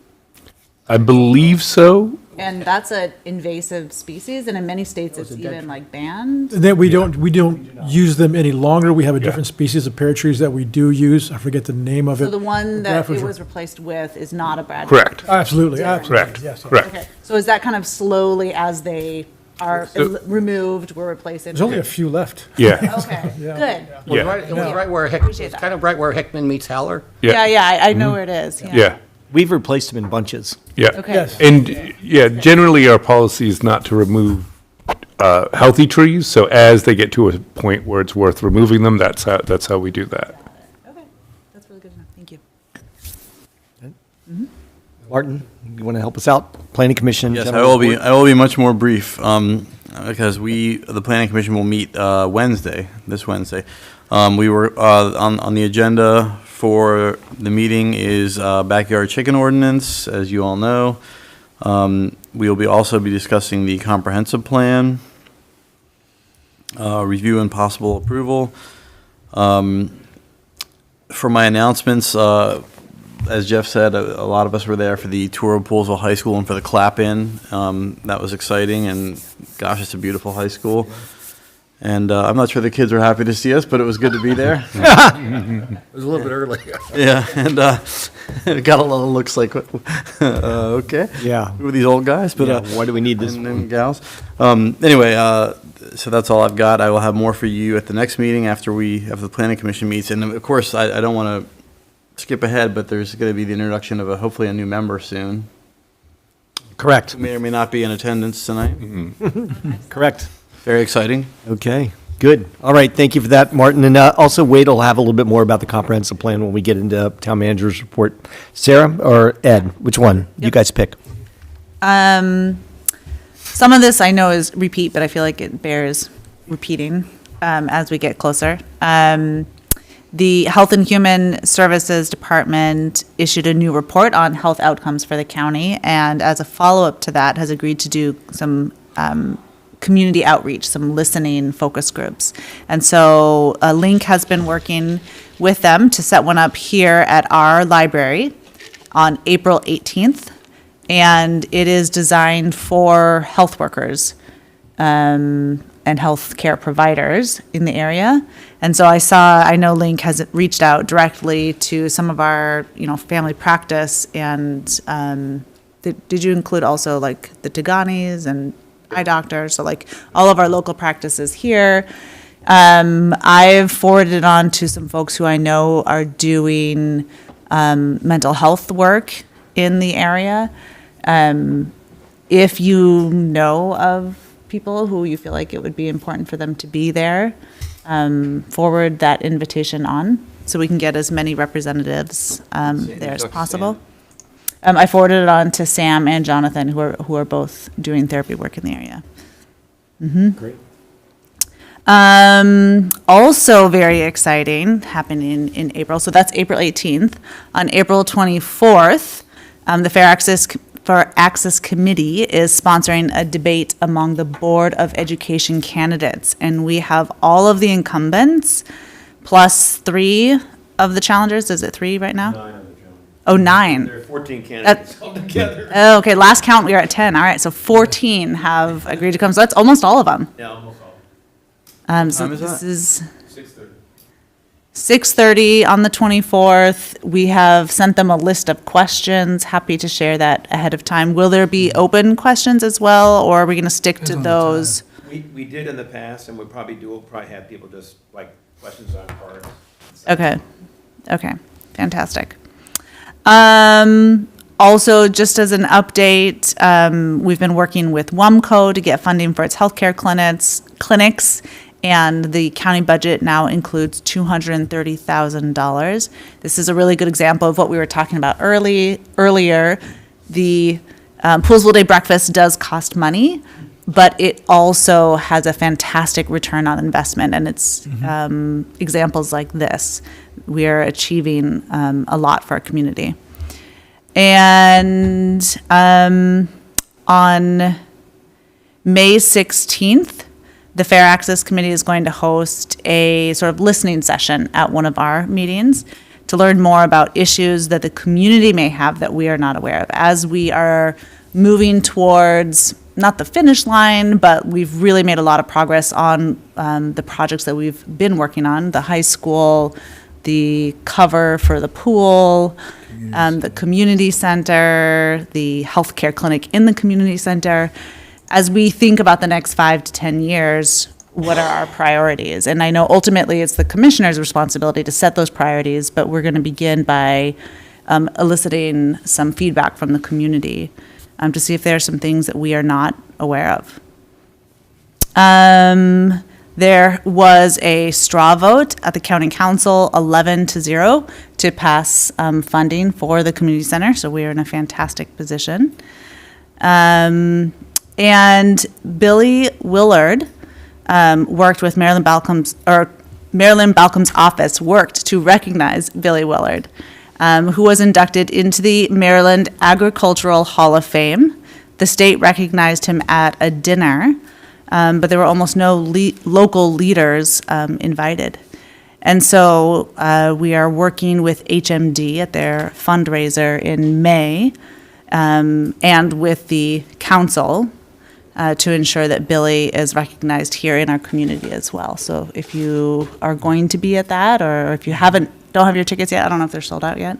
I believe so. And that's an invasive species, and in many states, it's even like banned. That we don't use them any longer. We have a different species of pear trees that we do use. I forget the name of it. So the one that Bradford- it was replaced with is not a Bradford? Correct. Absolutely, Different. absolutely. Correct. Yes, yes. Correct. Okay, so is that kind of slowly as they are So- removed, we're replacing? There's only a few left. Yeah. Okay, Yeah. good. Yeah. It was right where Appreciate it's that. kind of right where Hickman meets Haller. Yeah, I know where it is, yeah. Yeah. We've replaced them in bunches. Yeah. Okay. Yes. And, yeah, generally our policy is not to remove healthy trees, so as they get to a point where it's worth removing them, that's how we do that. Okay, that's really good to know, thank you. Martin, you want to help us out? Planning Commission? Yes, general report? I will be much more brief, because the planning commission will meet this Wednesday. We were, on the agenda for the meeting is backyard chicken ordinance, as you all know. We will also be discussing the comprehensive plan, review and possible approval. For my announcements, as Jeff said, a lot of us were there for the tour of Poolesville High School and for the clap-in. That was exciting, and gosh, it's a beautiful high school. And I'm not sure the kids were happy to see us, but it was good to be there. It was a little bit early. Yeah, and it got a lot of looks like, okay. Yeah. Who are these old guys? But Yeah, why do we need this? and gals. Anyway, so that's all I've got. I will have more for you at the next meeting after the planning commission meets. And of course, I don't want to skip ahead, but there's going to be the introduction of hopefully a new member soon. Correct. Who may or may not be in attendance tonight. Correct. Very exciting. Okay, good. All right, thank you for that, Martin. And also Wade will have a little bit more about the comprehensive plan when we get into town manager's report. Sarah or Ed, which one? You guys pick. Some of this I know is repeat, but I feel like it bears repeating as we get closer. The Health and Human Services Department issued a new report on health outcomes for the county, and as a follow-up to that, has agreed to do some community outreach, some listening focus groups. And so Link has been working with them to set one up here at our library on April 18th. And it is designed for health workers and healthcare providers in the area. And so I know Link has reached out directly to some of our, family practice, and did you include also like the Taganis and eye doctors? So like all of our local practices here. I've forwarded it on to some folks who I know are doing mental health work in the area. If you know of people who you feel like it would be important for them to be there, forward that invitation on so we can get as many representatives there as possible. I forwarded it on to Sam and Jonathan, who are both doing therapy work in the area. Great. Also very exciting, happening in April. So that's April 18th. On April 24th, the Fair Access Committee is sponsoring a debate among the Board of Education candidates. And we have all of the incumbents plus 3 of the challengers. Is it 3 right now? 9 of the gentlemen. Oh, 9. There are 14 candidates altogether. Oh, okay, last count, we were at 10. All right, so 14 have agreed to come. So that's almost all of them. Yeah, almost all. So time is this that? is 6:30. 6:30 on the 24th. We have sent them a list of questions. Happy to share that ahead of time. Will there be open questions as well, or are we going to stick to Depends on the those? We did in the past, and we probably do, we'll probably have people just like questions on cards. Okay, fantastic. Also, just as an update, we've been working with WUMCO to get funding for its healthcare clinics, and the county budget now includes $230,000. This is a really good example of what we were talking about earlier. The Poolesville Day Breakfast does cost money, but it also has a fantastic return on investment, and it's examples like this. We are achieving a lot for our community. And on May 16th, the Fair Access Committee is going to host a sort of listening session at one of our meetings to learn more about issues that the community may have that we are not aware of. As we are moving towards, not the finish line, but we've really made a lot of progress on the projects that we've been working on, the high school, the cover for the pool, the community center, the healthcare clinic in the community center. As we think about the next 5 to 10 years, what are our priorities? And I know ultimately it's the commissioner's responsibility to set those priorities, but we're going to begin by eliciting some feedback from the community to see if there are some things that we are not aware of. There was a straw vote at the county council, 11-0, to pass funding for the community center, so we are in a fantastic position. And Billy Willard worked with Marilyn Balcom's office worked to recognize Billy Willard, who was inducted into the Maryland Agricultural Hall of Fame. The state recognized him at a dinner, but there were almost no local leaders invited. And so we are working with HMD at their fundraiser in May, and with the council to ensure that Billy is recognized here in our community as well. So if you are going to be at that, or if you don't have your tickets yet, I don't know if they're sold out yet,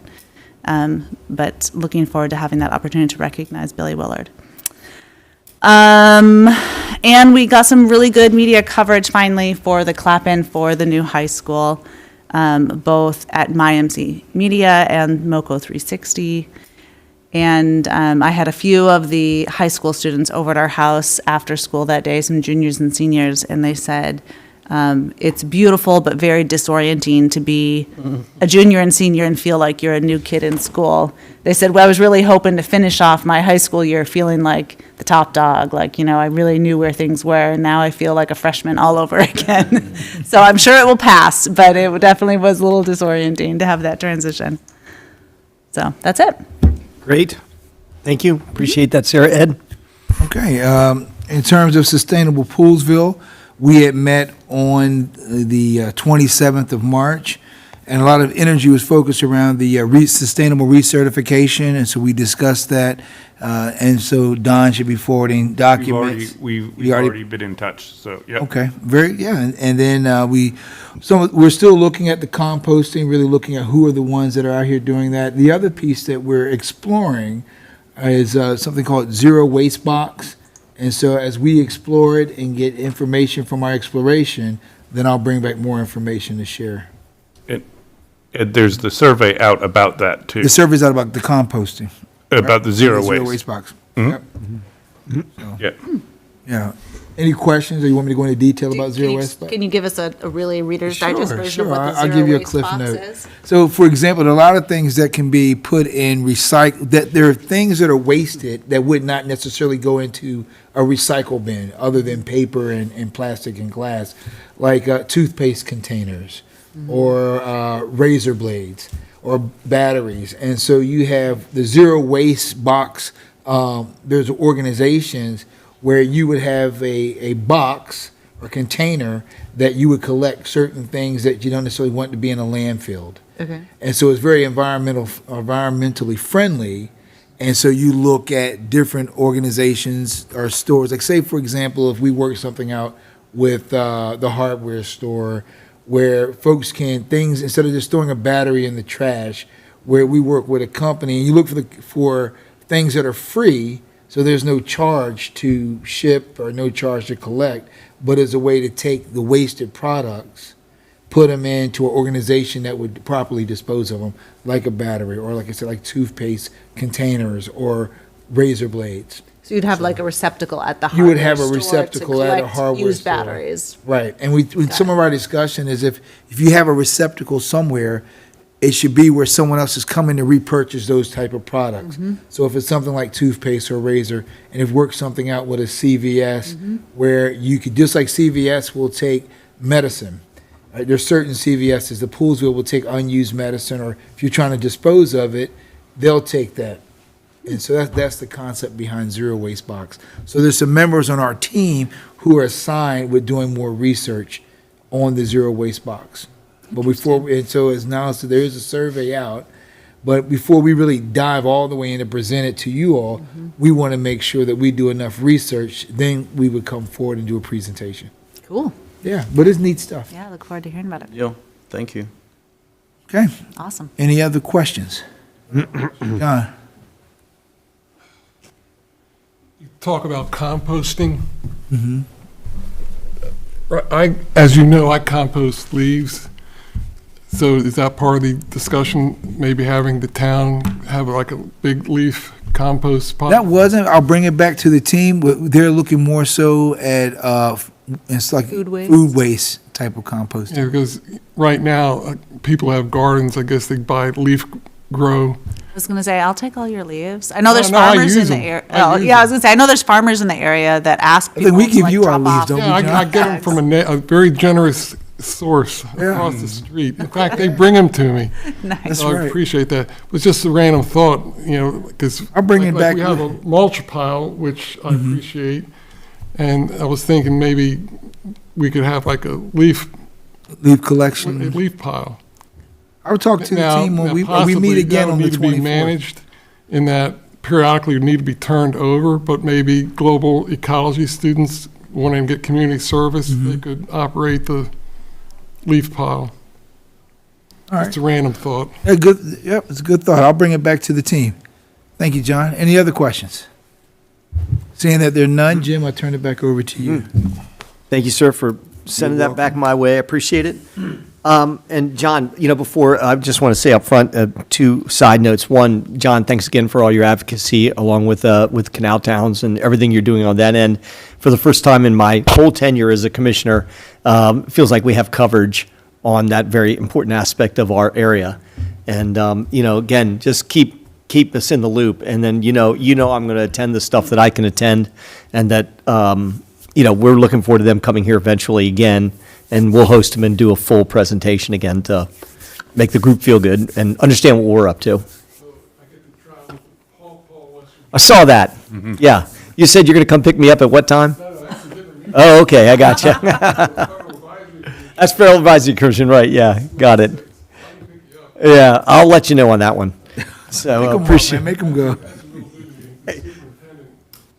but looking forward to having that opportunity to recognize Billy Willard. And we got some really good media coverage finally for the clap-in for the new high school, both at MyMC Media and MoCo 360. And I had a few of the high school students over at our house after school that day, some juniors and seniors, and they said, it's beautiful but very disorienting to be a junior and senior and feel like you're a new kid in school. They said, well, I was really hoping to finish off my high school year feeling like the top dog, like, I really knew where things were, and now I feel like a freshman all over again. So I'm sure it will pass, but it definitely was a little disorienting to have that transition. So that's it. Great. Thank you. Appreciate that, Sarah. Ed? Okay, in terms of Sustainable Poolesville, we had met on the 27th of March, and a lot of energy was focused around the sustainable recertification, and so we discussed that, and so Don should be forwarding documents. We've already been in touch, so, yeah. Okay, and then we're still looking at the composting, really looking at who are the ones that are out here doing that. The other piece that we're exploring is something called Zero Waste Box, and so as we explore it and get information from our exploration, then I'll bring back more information to share. And there's the survey out about that, too, The survey's out about the composting. about the zero Zero waste. waste box. Mhm. Yep. Yeah. Yeah. Any questions, or you want me to go into detail about zero waste box? Can you give us a really Reader's Digest version of Sure, what the I'll zero give you a waste cliff box note. is? So, for example, there are a lot of things that can be put in that there are things that are wasted that would not necessarily go into a recycle bin, other than paper and plastic and glass, like toothpaste containers, or razor blades, or batteries. And so you have the zero waste box. There's organizations where you would have a box or container that you would collect certain things that you don't necessarily want to be in a landfill. Okay. And so it's very environmentally friendly. And so you look at different organizations or stores. Like, say, for example, if we work something out with the hardware store, where folks can instead of just throwing a battery in the trash, where we work with a company and you look for things that are free, so there's no charge to ship or no charge to collect, but as a way to take the wasted products, put them into an organization that would properly dispose of them, like a battery, or like I said, like toothpaste containers or razor blades. So you'd have like a receptacle at the You hardware would have a store receptacle to at a collect hardware used store. batteries. Right, and some of our discussion is if you have a receptacle somewhere, it should be where someone else is coming to repurchase those type of products. So if it's something like toothpaste or razor, and if work something out with a CVS, where you could, just like CVS will take medicine. There's certain CVSs, the Poolesville will take unused medicine, or if you're trying to dispose of it, they'll take that. And so that's the concept behind Zero Waste Box. So there's some members on our team who are assigned with doing more research on the Zero Waste Box. But so as now, so there is a survey out, but before we really dive all the way in to present it to you all, we want to make sure that we do enough research, then we would come forward and do a presentation. Cool. Yeah, but it's neat stuff. Yeah, I look forward to hearing about it. Yo, thank you. Okay, Awesome. any other questions? John? Talk about composting. As you know, I compost leaves. So is that part of the discussion, maybe having the town have like a big leaf compost pile? That wasn't, I'll bring it back to the team. They're looking more so at, it's like Food waste? food waste type of composting. Yeah, because right now, people have gardens, I guess they buy leaf grow. I was gonna say, I'll take all your leaves. I know there's No, I farmers in use the them. area. I Oh, use yeah, I them. was gonna say, I know there's farmers in the area that ask think people we to give like you our drop leaves, off. don't we, Yeah, John? I get them from a very generous source across the street. In fact, they bring them to me. Nice. So I right. appreciate that. It was just a random thought, because. I'll bring it back. We have a mulch pile, which I appreciate, and I was thinking maybe we could have like a leaf Leaf a collection. leaf pile. I would talk to the Now- team when now we possibly meet again that on would the need to be 24th. managed in that periodically would need to be turned over, but maybe global ecology students wanting to get community service, Mm-hmm. they could operate the leaf pile. All right. Just a random thought. Yeah, good. Yep, it's a good thought. I'll bring it back to the team. Thank you, John. Any other questions? Seeing that there are none, Jim, I turn it back over to you. Thank you, sir, for sending that back my way. I appreciate it. And John, before, I just want to say up front, two side notes. One, John, thanks again for all your advocacy along with Canal Towns and everything you're doing on that end. For the first time in my whole tenure as a commissioner, it feels like we have coverage on that very important aspect of our area. And, again, just keep us in the loop. And then, I'm going to attend the stuff that I can attend and that, we're looking forward to them coming here eventually again. And we'll host them and do a full presentation again to make the group feel good and understand what we're up to. So I get to travel with Paul Western. I saw that. Yeah. You said you're going to come pick me up at what time? No, that's a different meeting. Oh, okay. I got you. Federal Advisory Committee. That's Federal Advisory Commission, right? Yeah. Got it. I'm gonna pick you up. Yeah. I'll let you know on that one. So Make I 'em walk, appreciate man. Make them go. That's a real good meeting. The superintendent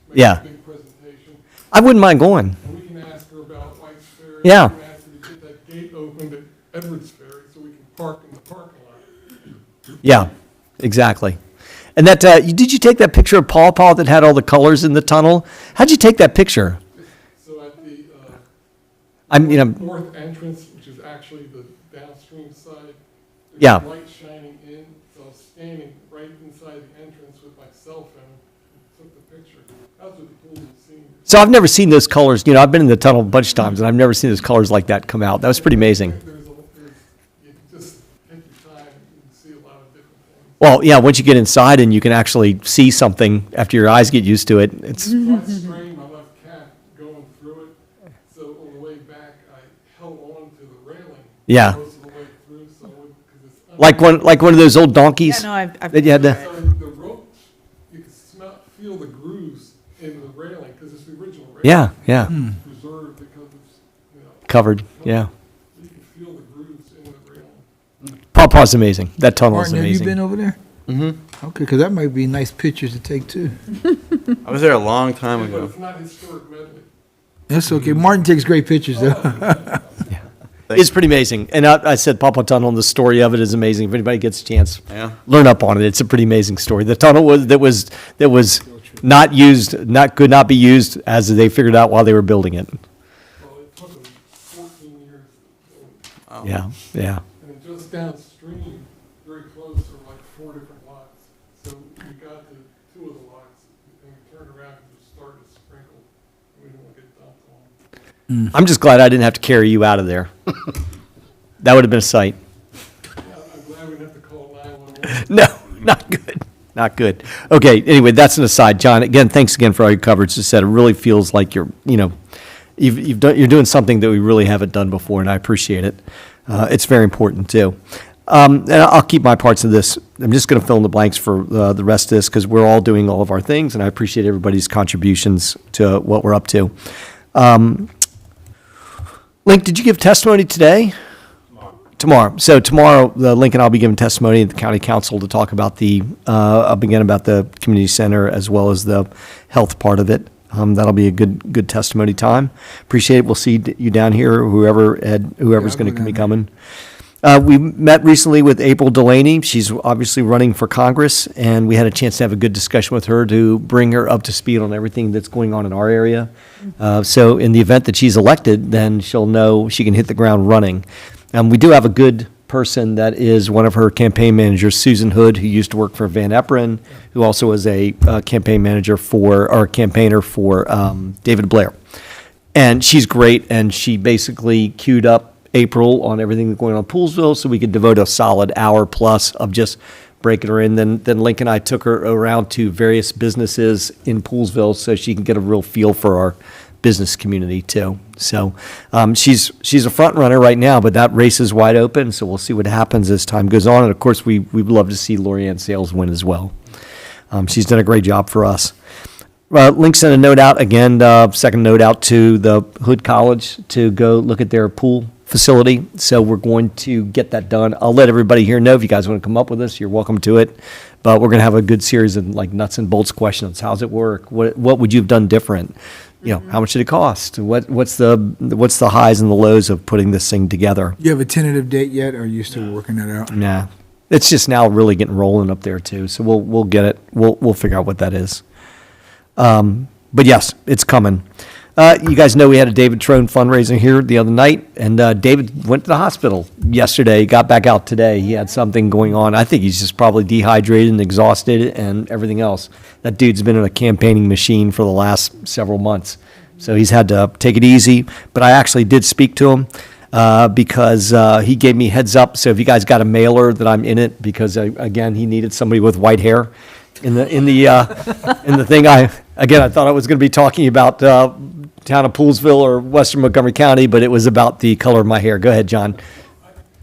makes Yeah. a big presentation, I wouldn't mind going. and we can ask her about White's Ferry. Yeah. We can ask her to get that gate opened at Edwards Ferry so we can park in the parking lot. Yeah. Exactly. And that, did you take that picture of Paw Paw that had all the colors in the tunnel? How'd you take that picture? So at the I'm. north entrance, which is actually the downstream side, there's Yeah. light shining in, so I was standing right inside the entrance with my cell phone and took the picture. That was with the Poolesville seniors. So I've never seen those colors. I've been in the tunnel a bunch of times, and I've never seen those colors like that come out. That was pretty amazing. You can just take your time, you can see a lot of different things. Well, yeah, once you get inside and you can actually see something after your eyes get used to it, it's, I strained my left calf going through it, so on the way back, I held on to the railing. Yeah. Most of the way through, so, because it's. like one of those old donkeys. Yeah, no, I've. that you had to, So the ropes, you can feel the grooves in the railing, because it's the original railing. yeah, yeah, Preserved because it's, covered, yeah. you can feel the grooves in the railing. Paw Paw's amazing. That tunnel is Martin, have you amazing. been over there? Mm-hmm. Okay, because that might be nice pictures to take too. I was there a long time But ago. it's not historic medley. That's okay. Martin takes great pictures though. It's pretty amazing. And I said Paw Paw Tunnel, and the story of it is amazing. If anybody gets a chance, Yeah. learn up on it. It's a pretty amazing story. The tunnel was not used, could not be used as they figured out while they were building it. Well, it took them 14 years. Yeah, yeah. And then just downstream, very close, are like 4 different lots. So we got to 2 of the lots, and we turned around and just started to sprinkle. We didn't want to get dumped on. I'm just glad I didn't have to carry you out of there. That would have been a sight. I'm glad we didn't have to call 911. No, not good. Not good. Okay, anyway, that's an aside. John, again, thanks again for all your coverage. As I said, it really feels like you're doing something that we really haven't done before, and I appreciate it. It's very important, too. And I'll keep my parts of this. I'm just going to fill in the blanks for the rest of this because we're all doing all of our things, and I appreciate everybody's contributions to what we're up to. Link, did you give testimony today? Tomorrow. So tomorrow, Link and I'll be giving testimony at the county council to talk about about the community center as well as the health part of it. That'll be a good testimony time. Appreciate it. We'll see you down here, whoever's going to be coming. We met recently with April Delaney. She's obviously running for Congress, and we had a chance to have a good discussion with her to bring her up to speed on everything that's going on in our area. So in the event that she's elected, then she'll know she can hit the ground running. We do have a good person that is one of her campaign managers, Susan Hood, who used to work for Van Eperen, who also is a campaign manager campaigner for David Blair. And she's great, and she basically queued up April on everything that's going on in Poolesville, so we could devote a solid hour plus of just breaking her in. Then Link and I took her around to various businesses in Poolesville so she can get a real feel for our business community too. So she's a front runner right now, but that race is wide open, so we'll see what happens as time goes on. And of course, we'd love to see Lorianne Sales win as well. She's done a great job for us. Link sent a note out, again, second note out to the Hood College to go look at their pool facility. So we're going to get that done. I'll let everybody here know if you guys want to come up with us, you're welcome to it. But we're going to have a good series of like nuts and bolts questions. How's it work? What would you have done different? You know, how much did it cost? What's the highs and the lows of putting this thing together? You have a tentative date yet, or are you still working that out? Yeah, it's just now really getting rolling up there too. So we'll get it. We'll figure out what that is. But yes, it's coming. You guys know we had a David Trone fundraiser here the other night, and David went to the hospital yesterday, got back out today. He had something going on. I think he's just probably dehydrated and exhausted and everything else. That dude's been in a campaigning machine for the last several months. So he's had to take it easy. But I actually did speak to him because he gave me heads up. So if you guys got a mailer that I'm in it, because again, he needed somebody with white hair in the thing. I thought I was going to be talking about town of Poolesville or Western Montgomery County, but it was about the color of my hair. Go ahead, John.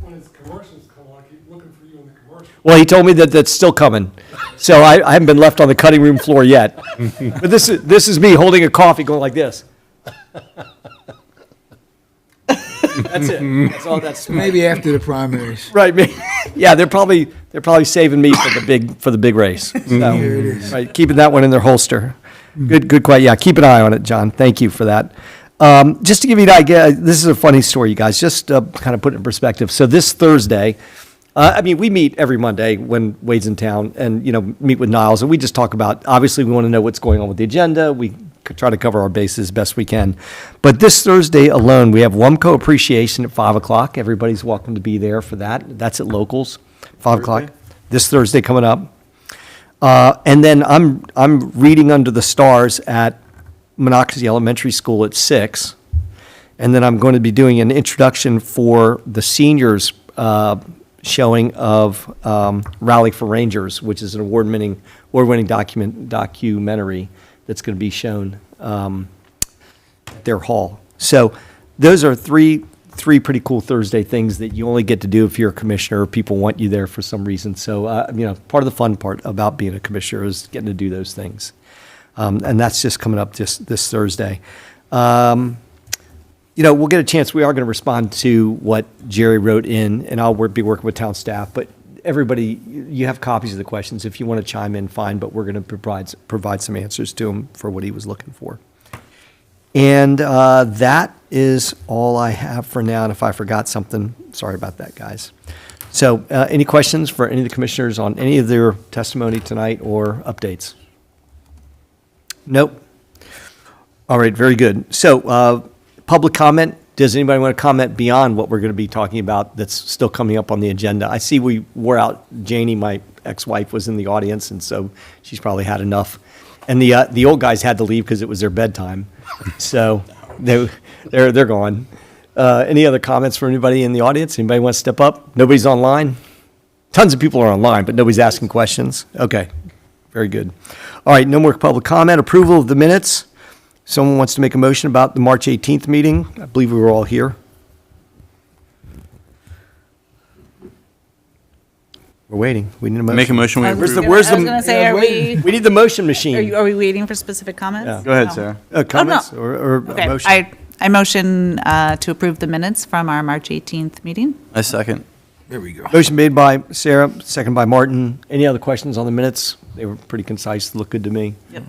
When his commercials come on, I keep looking for you in the commercial. Well, he told me that that's still coming. So I haven't been left on the cutting room floor yet. But this is me holding a coffee going like this. That's it. That's all that's Maybe after the primaries. right. Yeah, they're probably saving me for the big race. So, Here it is. right, keeping that one in their holster. Good, quiet. Yeah, keep an eye on it, John. Thank you for that. Just to give you an idea, this is a funny story, you guys. Just kind of put it in perspective. So this Thursday, we meet every Monday when Wade's in town, and meet with Niles, and we just talk about. Obviously, we want to know what's going on with the agenda. We try to cover our bases best we can. But this Thursday alone, we have WUMCO appreciation at 5:00. Everybody's welcome to be there for that. That's at Locals, 5:00. This Thursday coming up. And then I'm reading under the stars at Monocacy Elementary School at 6. And then I'm going to be doing an introduction for the seniors showing of Rally for Rangers, which is an award-winning documentary that's going to be shown at their hall. So those are three pretty cool Thursday things that you only get to do if you're a commissioner or people want you there for some reason. So, part of the fun part about being a commissioner is getting to do those things. And that's just coming up just this Thursday. We'll get a chance. We are going to respond to what Jerry wrote in, and I'll be working with town staff. But everybody, you have copies of the questions. If you want to chime in, fine, but we're going to provide some answers to him for what he was looking for. And that is all I have for now. And if I forgot something, sorry about that, guys. So any questions for any of the commissioners on any of their testimony tonight or updates? Nope. All right, very good. So public comment. Does anybody want to comment beyond what we're going to be talking about that's still coming up on the agenda? I see we wore out. Janie, my ex-wife, was in the audience, and so she's probably had enough. And the old guys had to leave because it was their bedtime. So they're gone. Any other comments from anybody in the audience? Anybody want to step up? Nobody's online? Tons of people are online, but nobody's asking questions. Okay, very good. All right, no more public comment. Approval of the minutes. Someone wants to make a motion about the March 18th meeting? I believe we were all here. We're waiting. We need a motion. Make a motion. I was Where's the- going to say, We need the motion machine. are we waiting for specific comments? Yeah. Go ahead, Sarah. Comments no. or a Okay, motion? I motion to approve the minutes from our March 18th meeting. I second. There we go. Motion made by Sarah, second by Martin. Any other questions on the minutes? They were pretty concise, look good to me. Yep.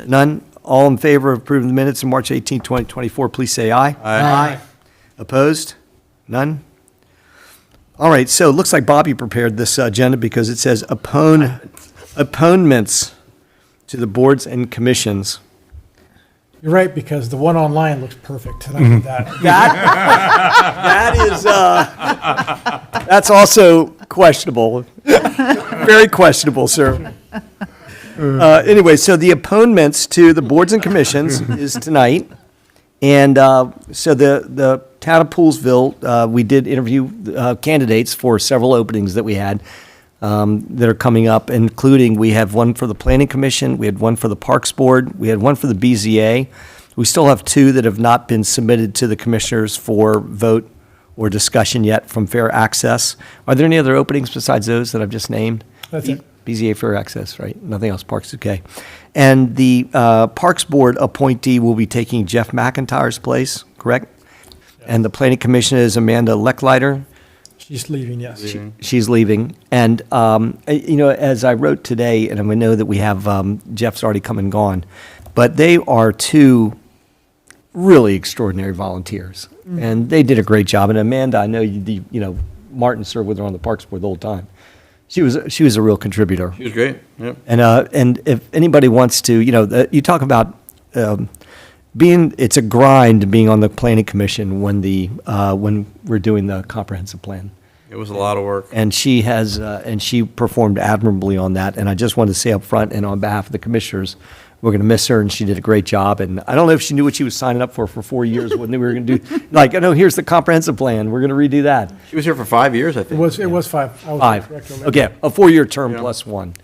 None? All in favor of approving the minutes of March 18, 2024, please say aye. Aye. Opposed? None? All right, so it looks like Bobby prepared this agenda because it says opponents to the boards and commissions. You're right, because the one online looks perfect, and I did that. That's also questionable. Very questionable, sir. Anyway, so the opponents to the boards and commissions is tonight. And so the town of Poolesville, we did interview candidates for several openings that we had that are coming up, including we have one for the Planning Commission, we had one for the Parks Board, we had one for the BZA. We still have two that have not been submitted to the commissioners for vote or discussion yet from Fair Access. Are there any other openings besides those that I've just named? That's it. BZA Fair Access, right? Nothing else, Parks, okay. And the Parks Board appointee will be taking Jeff McIntyre's place, correct? And the planning commission is Amanda Lecklider. She's leaving, yes. She's leaving. And, as I wrote today, and I know that we have, Jeff's already come and gone, but they are two really extraordinary volunteers. And they did a great job. And Amanda, I know Martin served with her on the Parks Board the whole time. She was a real contributor. She was great, yep. And if anybody wants to, you talk about it's a grind being on the planning commission when we're doing the comprehensive plan. It was a lot of work. And she has, and she performed admirably on that. And I just wanted to say up front and on behalf of the commissioners, we're going to miss her, and she did a great job. And I don't know if she knew what she was signing up for 4 years when we were going to do, here's the comprehensive plan, we're going to redo that. She was here for 5 years, I think. It was 5. I was 5. correct. Okay, a 4-year term plus 1.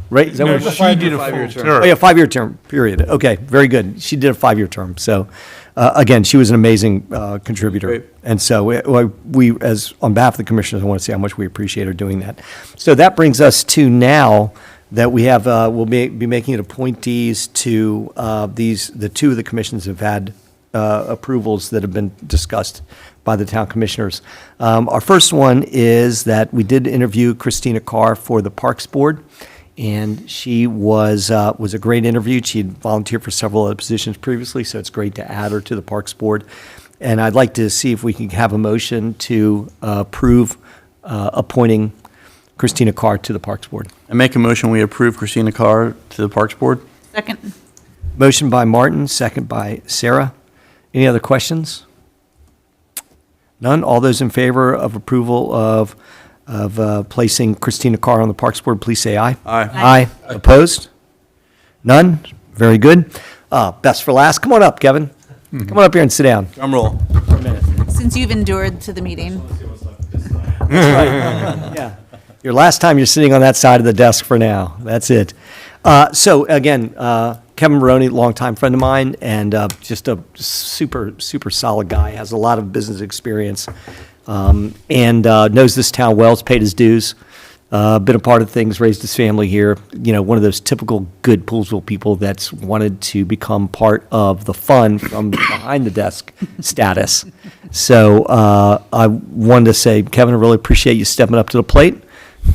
Right? Is that what it was? She did a 5-year full term. term. Oh, yeah, 5-year term, period. Okay, very good. She did a 5-year term. So, again, she was an amazing contributor. Great. And so we, as on behalf of the commissioners, I want to say how much we appreciate her doing that. So that brings us to now that we have, we'll be making it appointees to the two of the commissions have had approvals that have been discussed by the town commissioners. Our first one is that we did interview Christina Carr for the Parks Board. And she was a great interview. She had volunteered for several other positions previously, so it's great to add her to the Parks Board. And I'd like to see if we can have a motion to approve appointing Christina Carr to the Parks Board. I make a motion, we approve Christina Carr to the Parks Board. Second. Motion by Martin, second by Sarah. Any other questions? None? All those in favor of approval of placing Christina Carr on the Parks Board, please say aye. Aye. Aye. Opposed? None? Very good. Best for last. Come on up, Kevin. Come on up here and sit down. Drum roll. Since you've endured to the meeting. Yeah. Your last time you're sitting on that side of the desk for now. That's it. So again, Kevin Maroney, longtime friend of mine, and just a super, super solid guy, has a lot of business experience, and knows this town well, has paid his dues, been a part of things, raised his family here. One of those typical good Poolesville people that's wanted to become part of the fun from behind the desk status. So I wanted to say, Kevin, I really appreciate you stepping up to the plate.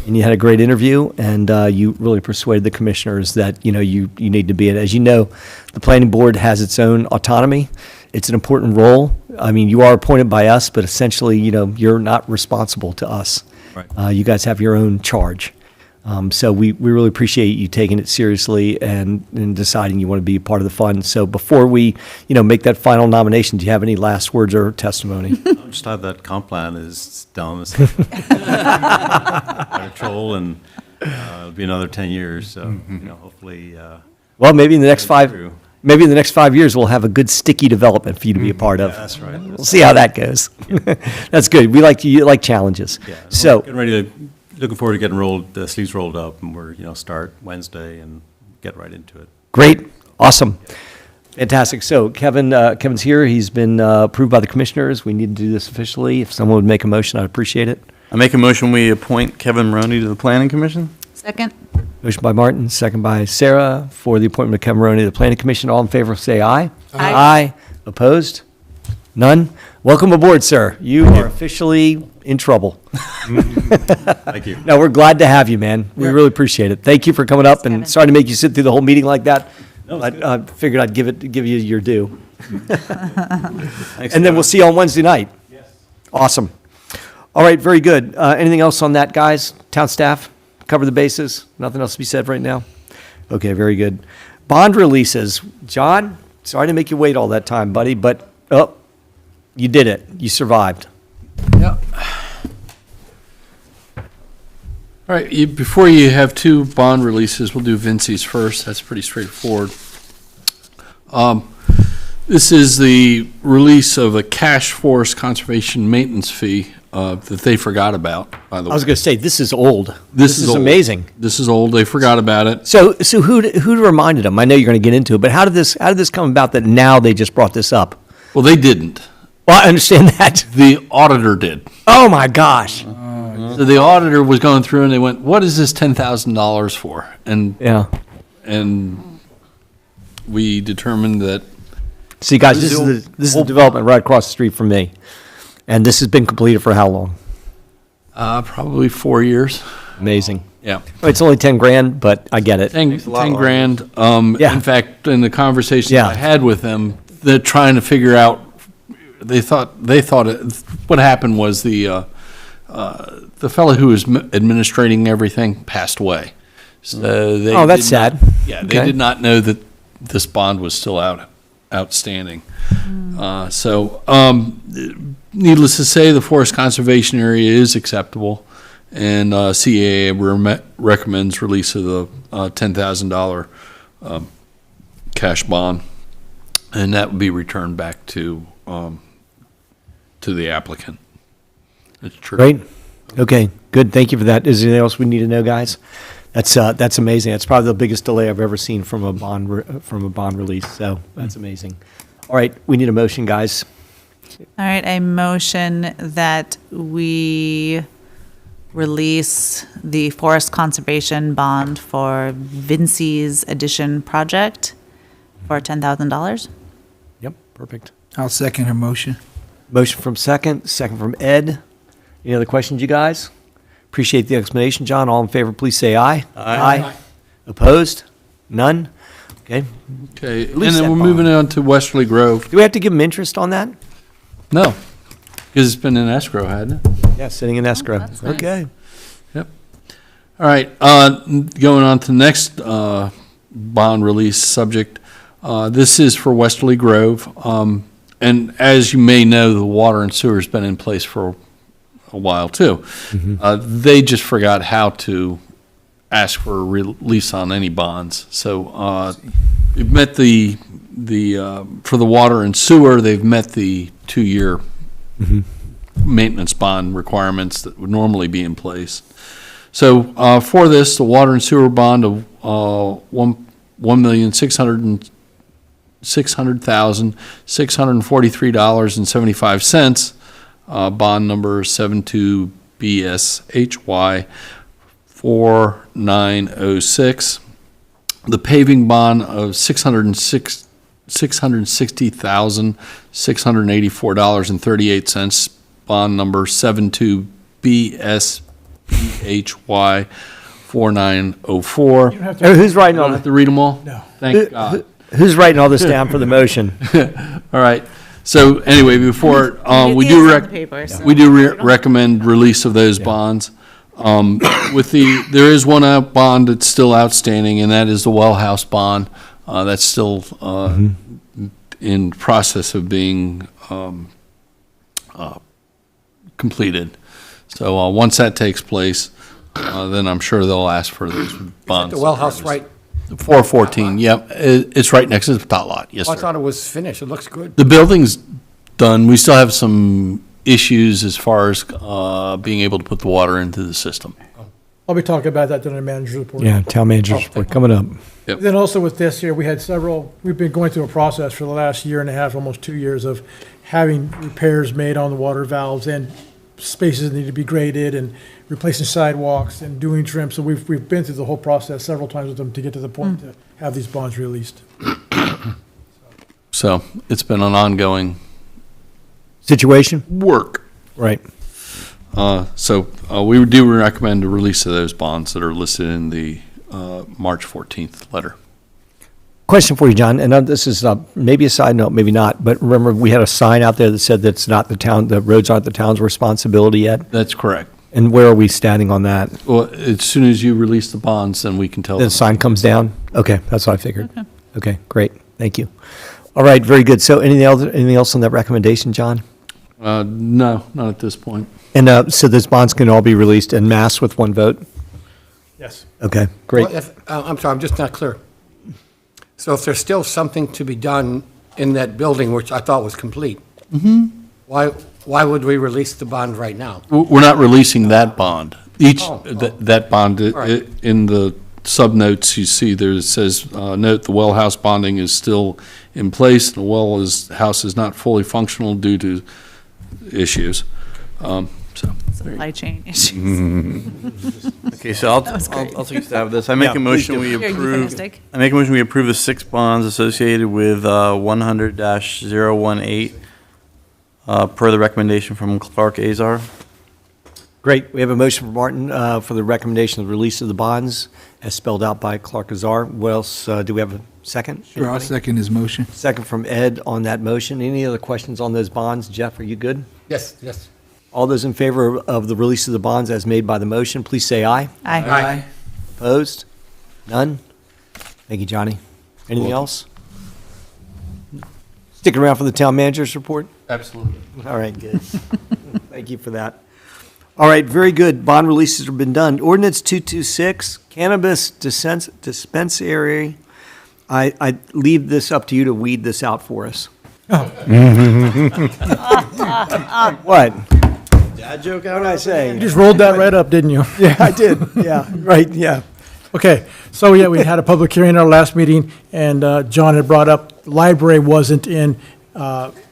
And you had a great interview, and you really persuaded the commissioners that, you need to be it. As you know, the planning board has its own autonomy. It's an important role. I mean, you are appointed by us, but essentially, you're not responsible to us. Right. You guys have your own charge. So we really appreciate you taking it seriously and deciding you want to be a part of the fun. So before we, make that final nomination, do you have any last words or testimony? Just thought that comp plan is dumb as out of control, and it'll be another 10 years. So hopefully. Well, maybe in the next True. Maybe in the next 5 years, we'll have a good sticky development for you to be a part of. Yeah, that's right. We'll see how that goes. That's good. You like challenges. Yeah. So, Getting ready to, looking forward to getting the sleeves rolled up, and we're, start Wednesday and get right into it. great, awesome, fantastic. So Kevin's here. He's been approved by the commissioners. We need to do this officially. If someone would make a motion, I'd appreciate it. I make a motion, we appoint Kevin Maroney to the Planning Commission. Second. Motion by Martin, second by Sarah for the appointment of Kevin Maroney to the Planning Commission. All in favor, say aye. Aye. Opposed? None? Welcome aboard, sir. You are officially in trouble. Thank you. No, we're glad to have you, man. We really appreciate it. Thank you for coming up, and Kevin. sorry to make you sit through the whole meeting like that. I figured I'd give you your due. Thanks, And then we'll see you on Wednesday night. Yes. Awesome. All right, very good. Anything else on that, guys? Town staff? Cover the bases? Nothing else to be said right now? Okay, very good. Bond releases. John, sorry to make you wait all that time, buddy, but, you did it. You survived. Yep. All right, before you have two bond releases, we'll do Vincey's first. That's pretty straightforward. This is the release of a cash forest conservation maintenance fee that they forgot about, by the way. I was going to say, this is old. This is old. amazing. This is old. They forgot about it. So who reminded them? I know you're going to get into it, but how did this come about that now they just brought this up? Well, they didn't. Well, I understand that. The auditor did. Oh, my gosh. So the auditor was going through and they went, what is this $10,000 for? Yeah. And we determined that See, guys, this is the development right across the street from me. And this has been completed for how long? Probably 4 years. Amazing. Yeah. It's only 10 grand, but I get it. 10 grand. Yeah. In fact, in the conversations Yeah. I had with them, they're trying to figure out, they thought what happened was the fellow who was administrating everything passed away. So they Oh, that's did not- sad. Yeah, they Okay. did not know that this bond was still outstanding. Needless to say, the forest conservation area is acceptable, and CAA recommends release of the $10,000 cash bond, and that would be returned back to the applicant. It's true. Great. Okay, good. Thank you for that. Is there anything else we need to know, guys? That's amazing. That's probably the biggest delay I've ever seen from a bond release. So that's amazing. All right, we need a motion, guys. All right, I motion that we release the forest conservation bond for Vincey's addition project for $10,000. Yep, perfect. I'll second her motion. Motion from second from Ed. Any other questions, you guys? Appreciate the explanation, John. All in favor, please say aye. Aye. Opposed? None? Okay. Okay, and least then that we're bond. moving on to Westerly Grove. Do we have to give them interest on that? No, because it's been in escrow, hadn't it? Yeah, sitting in escrow. that's nice. Okay. Yep. All right, going on to the next bond release subject. This is for Westerly Grove. And as you may know, the water and sewer's been in place for a while, too. They just forgot how to ask for a release on any bonds. So we've met for the water and sewer, they've met the 2-year maintenance bond requirements that would normally be in place. So for this, the water and sewer bond of $1,600,643.75, bond number 72BSHY 4906. The paving bond of $660,684.38, bond number 72BSPHY 4904. Who's writing I all don't have the, to read them all? No. Thank God. who's writing all this down for the motion? All right. So anyway, before, we These do on the paper, so- recommend release of those bonds. There is one bond that's still outstanding, and that is the well house bond. That's still in process of being completed. So once that takes place, then I'm sure they'll ask for those bonds. The well house, right? 414, yep. It's right next to the tot lot, yes, I sir. thought it was finished. It looks good. The building's done. We still have some issues as far as being able to put the water into the system. I'll be talking about that during the manager's report. Yeah, town manager's report coming up. Then also with this here, we've been going through a process for the last year and a half, almost 2 years, of having repairs made on the water valves, and spaces that need to be graded, and replacing sidewalks and doing trim. So we've been through the whole process several times with them to get to the point to have these bonds released. So it's been an ongoing Situation? work. Right. So we do recommend the release of those bonds that are listed in the March 14th letter. Question for you, John, and this is maybe a side note, maybe not, but remember, we had a sign out there that said that's not the roads aren't the town's responsibility yet? That's correct. And where are we standing on that? Well, as soon as you release the bonds, then we can tell The them. sign comes down? Okay, that's what I figured. Okay, great, thank you. All right, very good. So anything else on that recommendation, John? No, not at this point. And so those bonds can all be released en masse with one vote? Yes. Okay, great. Well, I'm sorry, I'm just not clear. So if there's still something to be done in that building, which I thought was complete, why would we release the bond right now? We're not releasing that bond. Oh. That bond, Right. in the subnotes, you see there it says, note, the well house bonding is still in place. The house is not fully functional due to issues. So, Supply chain issues. Okay, so was great. I'll take a stab at this. I make Yeah, a motion please we Here, you can approve. stick. I make a motion we approve the 6 bonds associated with 100-018 per the recommendation from Clark Azar. Great. We have a motion from Martin for the recommendation of the release of the bonds as spelled out by Clark Azar. What else? Do we have a second? Sure, I'll Anybody? second his motion. Second from Ed on that motion. Any other questions on those bonds? Jeff, are you good? Yes, yes. All those in favor of the release of the bonds as made by the motion, please say aye. Aye. Opposed? None? Thank you, Johnny. Anything else? Sticking around for the town manager's report? Absolutely. All right, good. Thank you for that. All right, very good. Bond releases have been done. Ordinance 226, cannabis dispensary. I leave this up to you to weed this out for us. What? Dad joke What did I say? You just rolled that right up, didn't you? Yeah, I did. Yeah, right, yeah. Okay, so yeah, we had a public hearing at our last meeting, and John had brought up, the library wasn't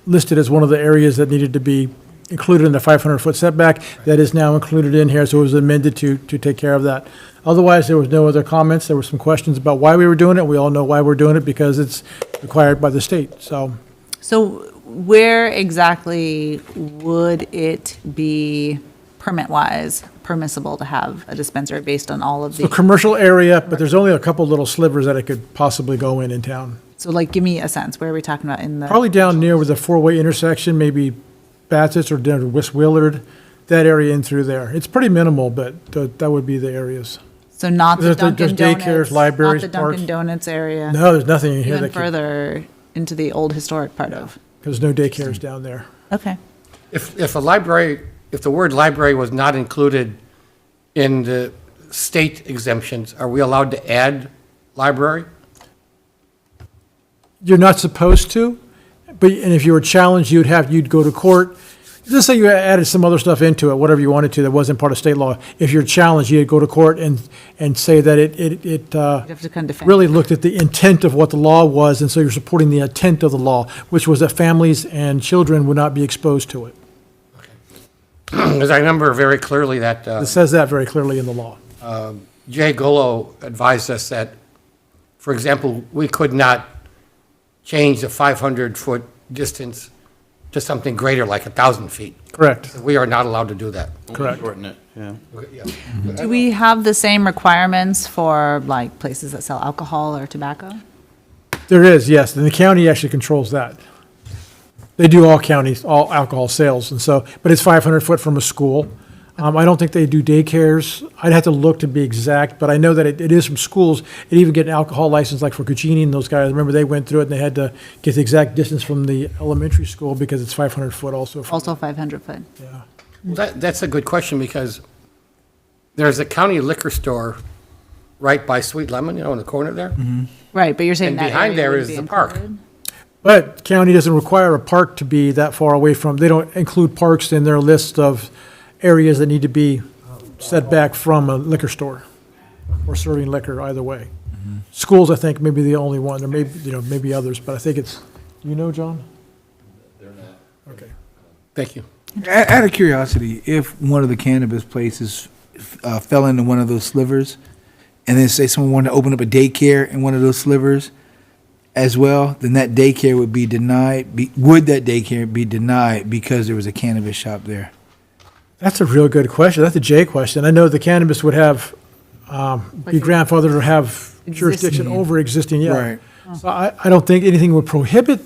listed as one of the areas that needed to be included in the 500-foot setback. That is now included in here, so it was amended to take care of that. Otherwise, there was no other comments. There were some questions about why we were doing it. We all know why we're doing it, because it's required by the state, so. So where exactly would it be permit-wise permissible to have a dispensary based on all of The the? commercial area, but there's only a couple little slivers that it could possibly go in town. So like, give me a sense, where are we talking about in the? Probably down near with the four-way intersection, maybe Bassett's or down to West Willard, that area in through there. It's pretty minimal, but that would be the areas. So not the There's Dunkin' daycares, Donuts? libraries, Not the parks. Dunkin' Donuts area? No, there's nothing in here Even that could, further into the old historic part of? there's no daycares down there. Okay. If a library, if the word library was not included in the state exemptions, are we allowed to add library? You're not supposed to, but, and if you were challenged, you'd go to court. Just say you added some other stuff into it, whatever you wanted to, that wasn't part of state law. If you're challenged, you'd go to court and say that it You'd have to come defend. really looked at the intent of what the law was, and so you're supporting the intent of the law, which was that families and children would not be exposed to it. Because I remember very clearly that It says that very clearly in the law. Jay Golo advised us that, for example, we could not change the 500-foot distance to something greater, like 1,000 feet. Correct, We are not allowed to do that. correct. Shorten it, yeah. Do we have the same requirements for like places that sell alcohol or tobacco? There is, yes, and the county actually controls that. They do all counties, all alcohol sales, and so, but it's 500 foot from a school. I don't think they do daycares. I'd have to look to be exact, but I know that it is from schools. It even get an alcohol license, like for Cucini and those guys. Remember, they went through it and they had to get the exact distance from the elementary school because it's 500 foot also. Also 500 foot? Yeah. Well, that's a good question, because there's a county liquor store right by Sweet Lemon, in the corner there. Right, but you're saying And that behind area there would is be the park. included? But county doesn't require a park to be that far away from, they don't include parks in their list of areas that need to be set back from a liquor store or serving liquor, either way. Schools, I think, may be the only one. There may, maybe others, but I think it's, do you know, John? They're not. Okay. Thank you. Out of curiosity, if one of the cannabis places fell into one of those slivers, and then say someone wanted to open up a daycare in one of those slivers as well, then that daycare would be denied. Would that daycare be denied because there was a cannabis shop there? That's a real good question. That's a J question. I know the cannabis would have, be grandfathered or have jurisdiction over existing, yeah. Right. So I don't think anything would prohibit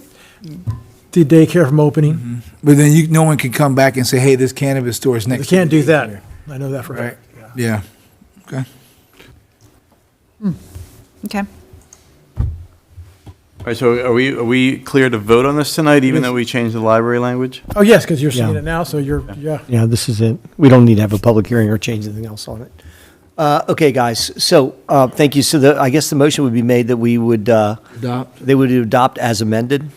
the daycare from opening. But then no one can come back and say, hey, this cannabis store is They next to can't the do that. daycare. I know that for a Right. fact. Yeah. Okay. Okay. All right, so are we clear to vote on this tonight, even though we changed the library language? Oh, yes, because you're seeing Yeah. it now, so yeah. Yeah, this is it. We don't need to have a public hearing or change anything else on it. Okay, guys, so, thank you. So I guess the motion would be made that we would, Adopt. they would adopt as amended,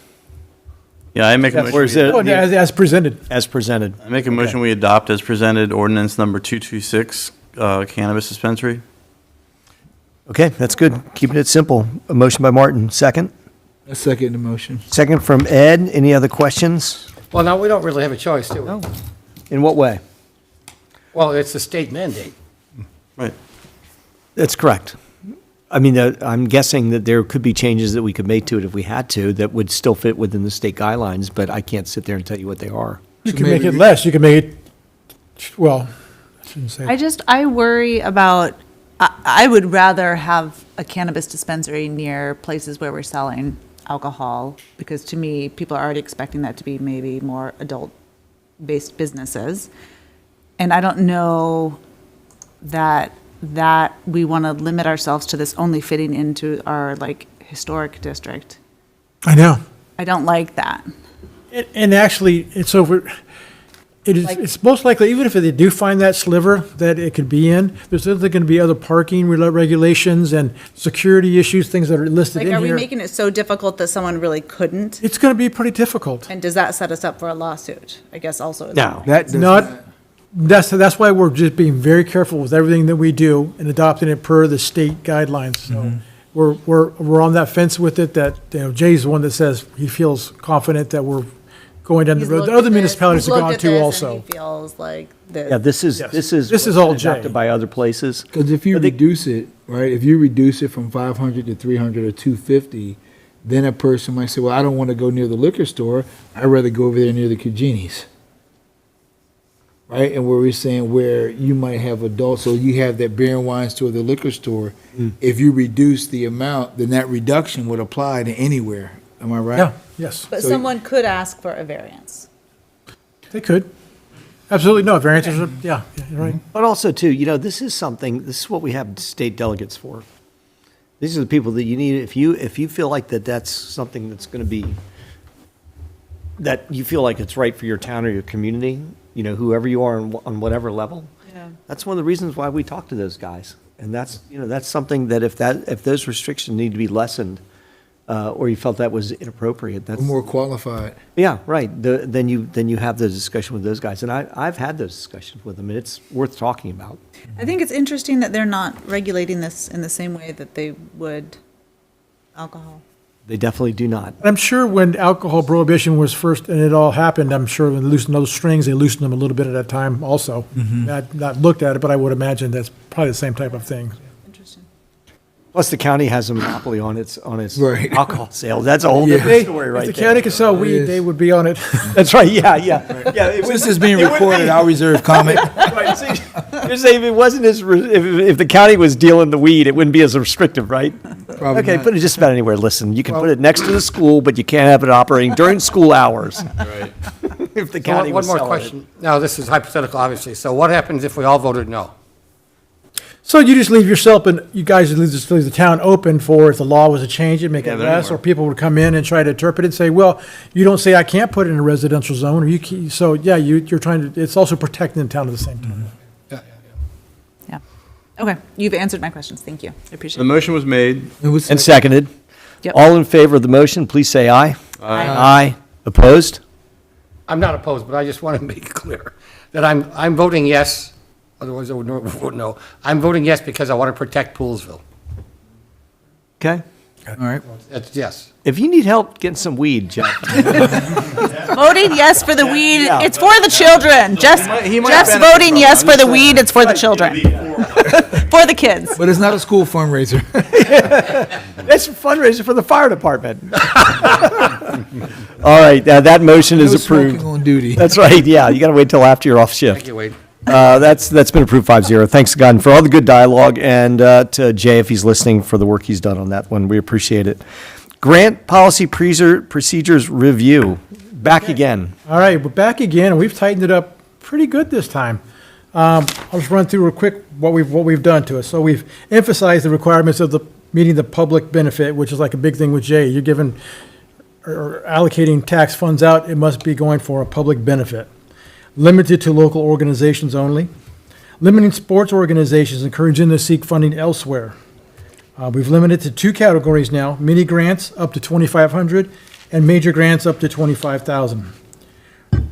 Yeah, I make a or is motion, it Oh, as presented. as presented? I make a motion we adopt as presented ordinance number 226, cannabis dispensary. Okay, that's good. Keeping it simple. A motion by Martin, second. I second the motion. Second from Ed. Any other questions? Well, now, we don't really have a choice, do we? In what way? Well, it's a state mandate. Right. That's correct. I mean, I'm guessing that there could be changes that we could make to it if we had to, that would still fit within the state guidelines, but I can't sit there and tell you what they are. You can make it less, you can make it, well, I shouldn't say. I worry about, I would rather have a cannabis dispensary near places where we're selling alcohol, because to me, people are already expecting that to be maybe more adult-based businesses. And I don't know that we want to limit ourselves to this only fitting into our, like, historic district. I know. I don't like that. And actually, it's over, it's most likely, even if they do find that sliver that it could be in, there's going to be other parking regulations and security issues, things that are listed in Like, here. are we making it so difficult that someone really couldn't? It's going to be pretty difficult. And does that set us up for a lawsuit? I guess also. No. That does Not, that's why we're just being very careful with everything that we do and adopting it per the state guidelines. So we're on that fence with it, that, you know, Jay's the one that says he feels confident that we're going down the He's road. looked The at other this- municipalities he's have looked gone at to this, also. and he feels like that. Yeah, this is This what's is all been adopted Jay. by other places. Because if you But they- reduce it, right, if you reduce it from 500 to 300 or 250, then a person might say, well, I don't want to go near the liquor store. I'd rather go over there near the Cugini's. Right? And where we're saying where you might have adults, so you have that beer and wine store, the liquor store. If you reduce the amount, then that reduction would apply to anywhere. Am I right? Yeah, yes, But So- someone could ask for a variance. they could. Absolutely, no, variances are, yeah, you're right. But also, too, you know, this is what we have state delegates for. These are the people that you need, if you feel like that's something that's going to be, that you feel like it's right for your town or your community, you know, whoever you are on whatever level. Yeah. That's one of the reasons why we talk to those guys. And that's, you know, that's something that if those restrictions need to be lessened, or you felt that was inappropriate, that's. We're more qualified. Yeah, right. Then you have the discussion with those guys. And I've had those discussions with them, and it's worth talking about. I think it's interesting that they're not regulating this in the same way that they would alcohol. They definitely do not. I'm sure when alcohol prohibition was first, and it all happened, I'm sure when they loosened those strings, they loosened them a little bit at a time also. I've not looked at it, but I would imagine that's probably the same type of thing. Interesting. Plus, the county has a monopoly on its Right. alcohol sales. That's a whole Yeah. different story right If the there. county could sell weed, they would be on it. That's right, yeah. It This is being recorded. I'll reserve comment. Right, see, you're saying if it wasn't if the county was dealing the weed, it wouldn't be as restrictive, right? Probably Okay, not. put it just about anywhere. Listen, you can put it next to the school, but you can't have it operating during school hours. Right. If the So county one was more selling it. question. Now, this is hypothetical, obviously. So what happens if we all voted no? So you just leave yourself, and you guys just leave the town open for if the law was to change it, make Yeah, it but less, anywhere. or people would come in and try to interpret it and say, well, you don't say I can't put it in a residential zone, or so, yeah, you're trying to, it's also protecting the town at the same time. Yeah. Okay, you've answered my questions. Thank you. I appreciate The it. motion was made. It was And seconded. Yep. All in favor of the motion, please say aye. Aye. Opposed? I'm not opposed, but I just want to make it clear that I'm voting yes, otherwise I would vote no. I'm voting yes because I want to protect Poolesville. Okay. all right. That's yes. If you need help getting some weed, Jeff, Voting yes for the weed, Yeah. it's for the children. Jeff's he might Jeff's benefit voting from it. yes I'm for just the weed, it's for the children. For the kids. But it's not a school fundraiser. that's a fundraiser for the fire department. All right, that motion is No smoking approved. on duty. That's right, yeah, you got to wait till after you're off shift. Thank you, Wade. That's been approved 5-0. Thanks, Gunn, for all the good dialogue, and to Jay, if he's listening, for the work he's done on that one. We appreciate it. Grant Policy Procedures Review, back again. All right, we're back again, and we've tightened it up pretty good this time. I'll just run through real quick what we've done to it. So we've emphasized the requirements of meeting the public benefit, which is like a big thing with Jay. You're giving or allocating tax funds out, it must be going for a public benefit. Limited to local organizations only. Limiting sports organizations, encouraging them to seek funding elsewhere. We've limited to 2 categories now: mini grants up to $2,500 and major grants up to $25,000.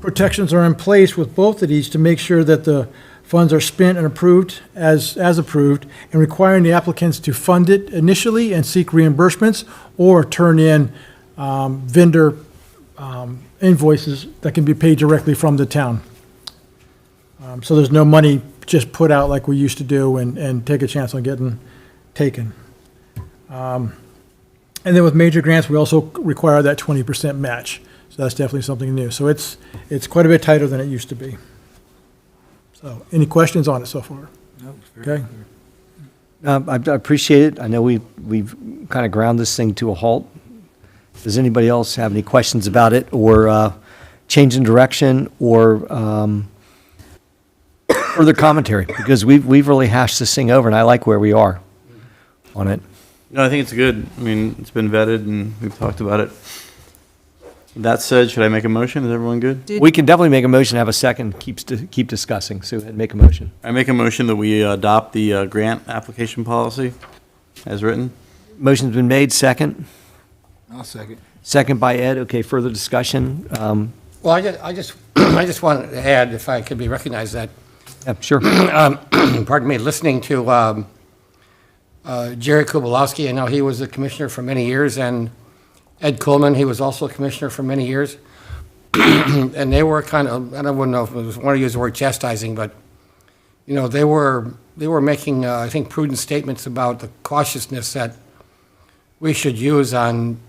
Protections are in place with both of these to make sure that the funds are spent and approved as approved, and requiring the applicants to fund it initially and seek reimbursements, or turn in vendor invoices that can be paid directly from the town. So there's no money just put out like we used to do and take a chance on getting taken. And then with major grants, we also require that 20% match. So that's definitely something new. So it's quite a bit tighter than it used to be. So any questions on it so far? Okay. I appreciate it. I know we've kind of ground this thing to a halt. Does anybody else have any questions about it, or change in direction, or further commentary? Because we've really hashed this thing over, and I like where we are on it. No, I think it's good. I mean, it's been vetted and we've talked about it. That said, should I make a motion? Is everyone good? We can definitely make a motion, have a second, keep discussing, so make a motion. I make a motion that we adopt the grant application policy as written. Motion's been made, second. I'll second. Second by Ed. Okay, further discussion? Well, I just wanted to add, if I could be recognized, that, Yeah, sure. pardon me, listening to Jerry Kubalowski, I know he was a commissioner for many years, and Ed Coleman, he was also a commissioner for many years. And they were kind of, I don't know if I want to use the word chastising, but, you know, they were making, I think, prudent statements about the cautiousness that we should use on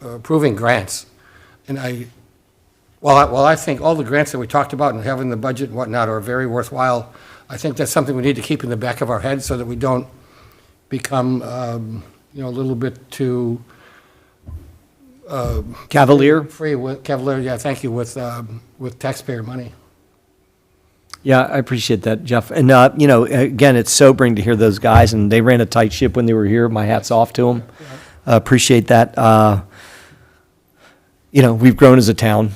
approving grants. And while I think all the grants that we talked about and having the budget and whatnot are very worthwhile, I think that's something we need to keep in the back of our head so that we don't become, a little bit too Cavalier? cavalier, yeah, thank you, with taxpayer money. Yeah, I appreciate that, Jeff. And, again, it's sobering to hear those guys, and they ran a tight ship when they were here. My hat's off to them. Appreciate that. We've grown as a town,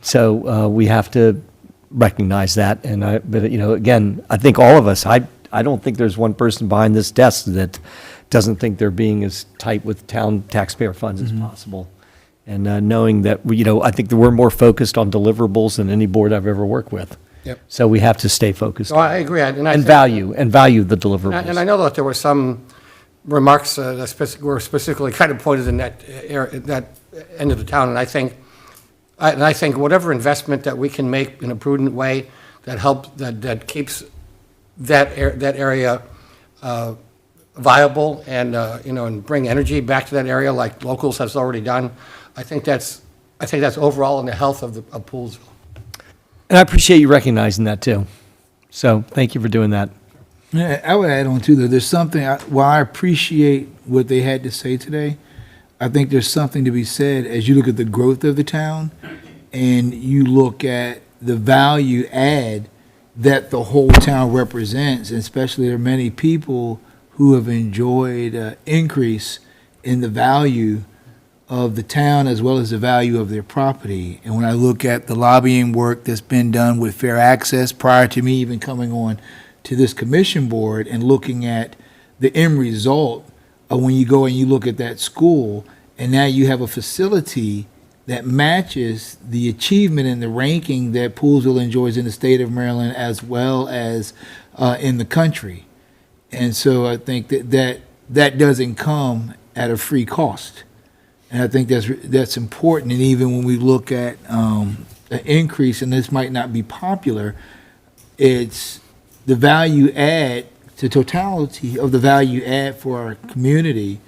so we have to recognize that. But again, I think all of us, I don't think there's one person behind this desk that doesn't think they're being as tight with town taxpayer funds as possible. And knowing that, I think that we're more focused on deliverables than any board I've ever worked with. Yep. So we have to stay focused. So I agree. And value the deliverables. And I know that there were some remarks that were specifically kind of pointed in that end of the town, and I think whatever investment that we can make in a prudent way that keeps that area viable and and bring energy back to that area like Locals has already done, I think that's overall in the health of Poolesville. And I appreciate you recognizing that too. So thank you for doing that. Yeah, I would add on too, though, there's something, while I appreciate what they had to say today, I think there's something to be said as you look at the growth of the town and you look at the value add that the whole town represents, and especially there are many people who have enjoyed an increase in the value of the town as well as the value of their property. And when I look at the lobbying work that's been done with Fair Access prior to me even coming on to this commission board and looking at the end result of when you go and you look at that school and now you have a facility that matches the achievement and the ranking that Poolesville enjoys in the state of Maryland as well as in the country. And so I think that doesn't come at a free cost. And I think that's important. And even when we look at an increase, and this might not be popular, it's the value add, the totality of the value add for our community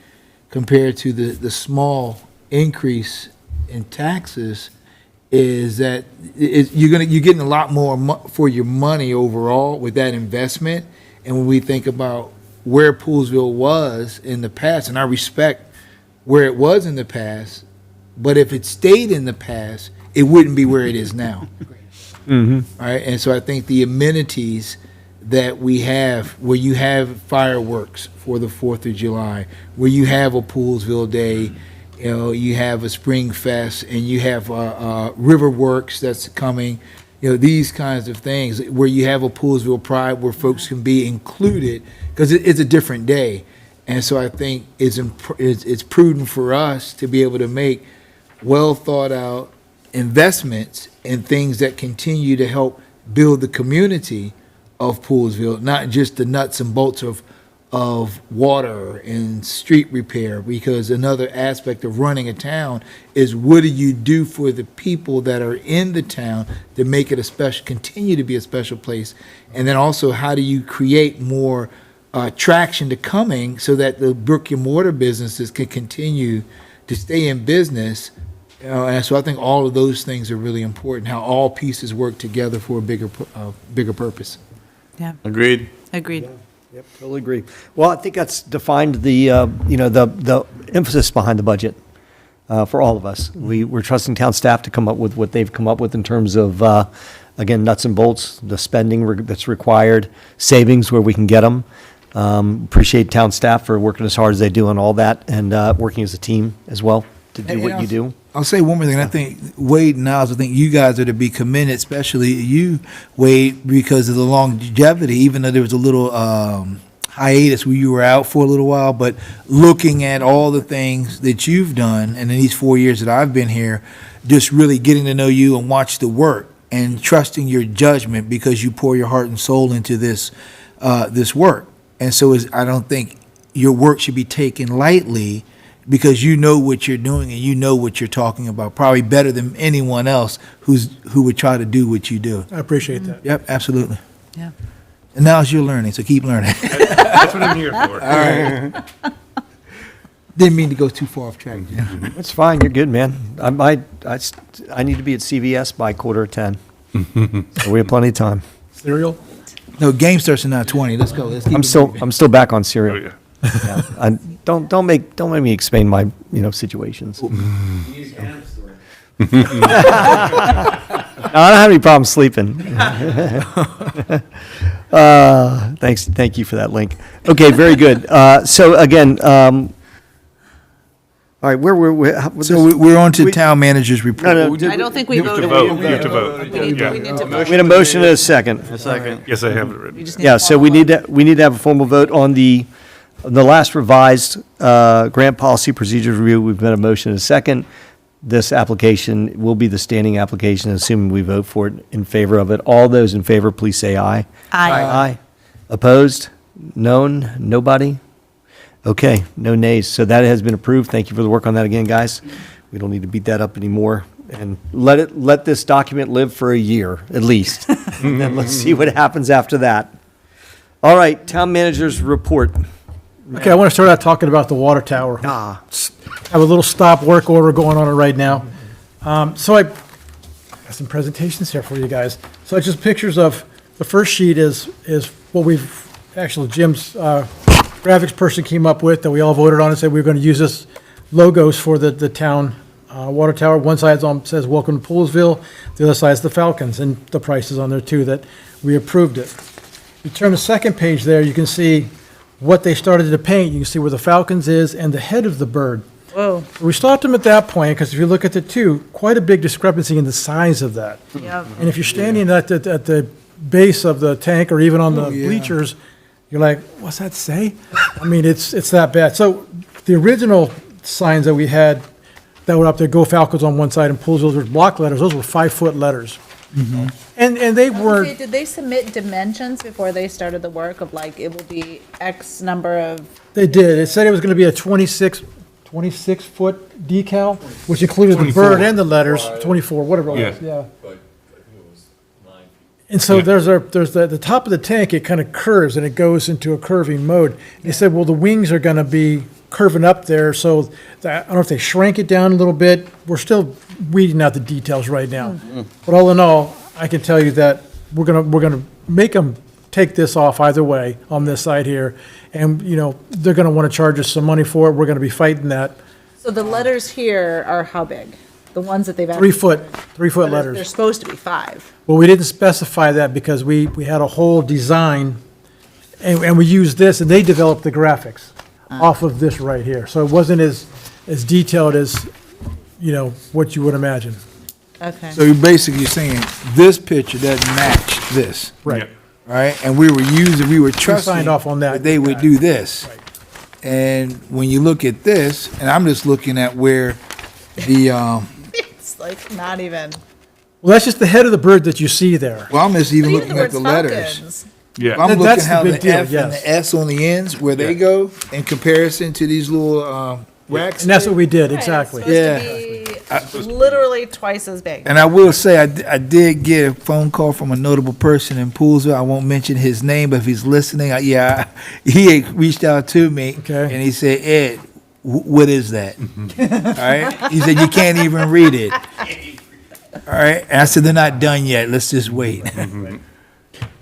compared to the small increase in taxes is that you're getting a lot more for your money overall with that investment. And when we think about where Poolesville was in the past, and I respect where it was in the past, but if it stayed in the past, it wouldn't be where it is now. Mm-hmm. Right? And so I think the amenities that we have, where you have fireworks for the 4th of July, where you have a Poolesville Day, you have a Spring Fest, and you have River Works that's coming, these kinds of things, where you have a Poolesville Pride where folks can be included, because it's a different day. And so I think it's prudent for us to be able to make well thought out investments in things that continue to help build the community of Poolesville, not just the nuts and bolts of of water and street repair, because another aspect of running a town is what do you do for the people that are in the town to make it a special, continue to be a special place, and then also how do you create more traction to coming so that the brick and mortar businesses can continue to stay in business. And so I think all of those things are really important, how all pieces work together for a bigger purpose. Yeah, Agreed. agreed. Yep, totally agree. Well, I think that's defined the, the emphasis behind the budget for all of us. We're trusting town staff to come up with what they've come up with in terms of, again, nuts and bolts, the spending that's required, savings where we can get them. Appreciate town staff for working as hard as they do on all that, and working as a team as well to do what you do. I'll say one more thing. I think Wade and Niles, I think you guys are to be commended, especially you, Wade, because of the longevity, even though there was a little hiatus where you were out for a little while, but looking at all the things that you've done, and in these 4 years that I've been here, just really getting to know you and watch the work and trusting your judgment because you pour your heart and soul into this work. And so I don't think your work should be taken lightly, because you know what you're doing and you know what you're talking about, probably better than anyone else who would try to do what you do. I appreciate that. Yep, absolutely. Yeah. And now you're learning, so keep learning. That's what I'm here for. All right. Didn't mean to go too far off track. It's fine, you're good, man. I need to be at CVS by 9:45. So we have plenty of time. Cereal? No, game starts at 9:20. Let's go. Let's keep it moving. I'm still back on Oh, cereal. yeah. Yeah. Don't make me explain my, situations. No, I don't have any problem sleeping. Thank you for that link. Okay, very good. So again, all right, where were we? So we're on to town manager's report. No, no, I don't think we voted. vote. You have to vote. We need Yeah. we need to we vote. had a motion and a second. A second. Yes, I have it written. We just need Yeah, a so we formal need to have a formal vote on the last revised grant policy procedures review. We've made a motion and a second. This application will be the standing application, assuming we vote for it in favor of it. All those in favor, please say aye. Aye. Aye. Opposed? None? Nobody? Okay, no nays. So that has been approved. Thank you for the work on that again, guys. We don't need to beat that up anymore. And let this document live for a year, at least. And then let's see what happens after that. All right, town manager's report. Okay, I want to start out talking about the water tower. Ah, I have a little stop work order going on right now. So I got some presentations here for you guys. So it's just pictures of, the first sheet is what actually Jim's graphics person came up with, that we all voted on and said we were going to use this logos for the town water tower. One side says welcome to Poolesville, the other side is the Falcons, and the price is on there too, that we approved it. You turn the second page there, you can see what they started to paint. You can see where the Falcons is and the head of the bird. Whoa. We stopped them at that point, because if you look at the two, quite a big discrepancy in the size of that. Yep. And if you're standing at the base of the tank or even on the yeah. bleachers, you're like, what's that say? I mean, it's that bad. So the original signs that we had that were up there, Go Falcons on one side and Poolesville, were block letters. Those were 5-foot letters. And they Okay, weren't, did they submit dimensions before they started the work of like, it will be X number of, they did. It said it was going to be a 26-foot decal, which included the 24. bird and the letters, 24, whatever it was, Yeah. yeah. And so Yeah. there's the top of the tank, it kind of curves and it goes into a curving mode. And he said, well, the wings are going to be curving up there, so that, I don't know if they shrank it down a little bit. We're still weeding out the details right now. But all in all, I can tell you that we're gonna make them take this off either way on this side here. And, they're gonna want to charge us some money for it. We're gonna be fighting that. so the letters here are how big? The ones that they've. 3-foot They're letters. supposed to be 5. Well, we didn't specify that because we had a whole design, and we used this, and they developed the graphics off of this right here. So it wasn't as detailed as, what you would imagine. Okay. So you're basically saying this picture doesn't match this, Right. right? And we were trusting signed off on that. they would do this. And when you look at this, and I'm just looking at where the, It's like not even. Well, that's just the head of the bird that you see there. well, I'm just even But even looking at the the words letters. Falcons. Yeah. I'm looking That's the how big the deal, F and yes. the S on the ends, where they go in comparison to these little racks. And that's what we did, exactly. Literally twice as big. And I will say, I did get a phone call from a notable person in Poolesville. I won't mention his name, but if he's listening, he had reached out to me. Okay. And he said, Ed, what is that? All right. He said, you can't even read it. All right. And I said, they're not done yet. Let's just wait.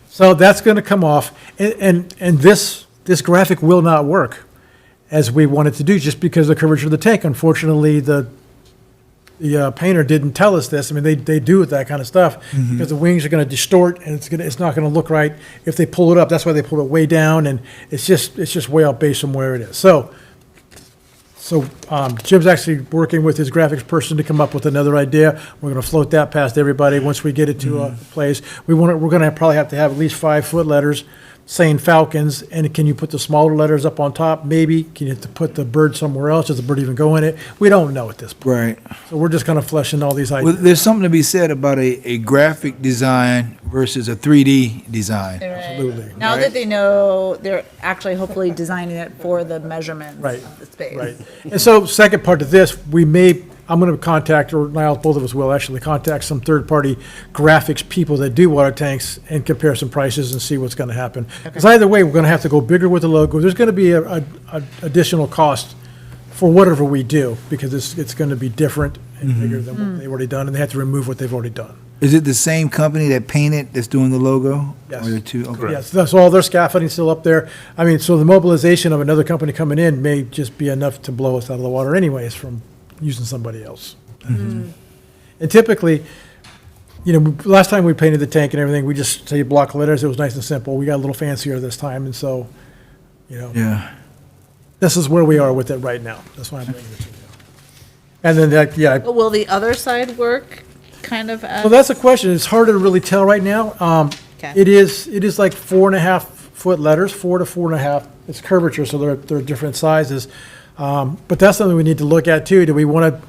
So that's going to come off, and this graphic will not work as we want it to do, just because of the curvature of the tank. Unfortunately, the painter didn't tell us this. I mean, they do with that kind of stuff, because the wings are going to distort, and it's not going to look right if they pull it up. That's why they pull it way down, and it's just way out based on where it is. So Jim's actually working with his graphics person to come up with another idea. We're going to float that past everybody once we get it to a place. We're going to probably have to have at least 5-foot letters saying Falcons, and can you put the smaller letters up on top? Maybe. Can you have to put the bird somewhere else? Does the bird even go in it? We don't know at this point. Right. So we're just kind of fleshing all these Well, ideas. there's something to be said about a graphic design versus a 3D design. Absolutely. Now that they know, they're actually hopefully designing it for the measurements Right. of the space. Right. And so second part of this, I'm going to contact, or Niall, both of us will actually contact some third-party graphics people that do water tanks and compare some prices and see what's going to happen. Because either way, we're going to have to go bigger with the logo. There's going to be a additional cost for whatever we do, because it's going to be different and bigger than what they've already done, and they have to remove what they've already done. Is it the same company that painted that's doing the logo? Yes. Or the two? Okay. Yes, that's all their scaffolding still up there. I mean, so the mobilization of another company coming in may just be enough to blow us out of the water anyways from using somebody else. And typically, last time we painted the tank and everything, we just say block letters. It was nice and simple. We got a little fancier this time, and so, Yeah. this is where we are with it right now. That's why I'm bringing it to you. And then, But will the other side work kind of as? well, that's a question. It's hard to really tell right now. Okay. It is like 4.5-foot letters, 4 to 4.5. It's curvature, so they're different sizes. But that's something we need to look at too. Do we want to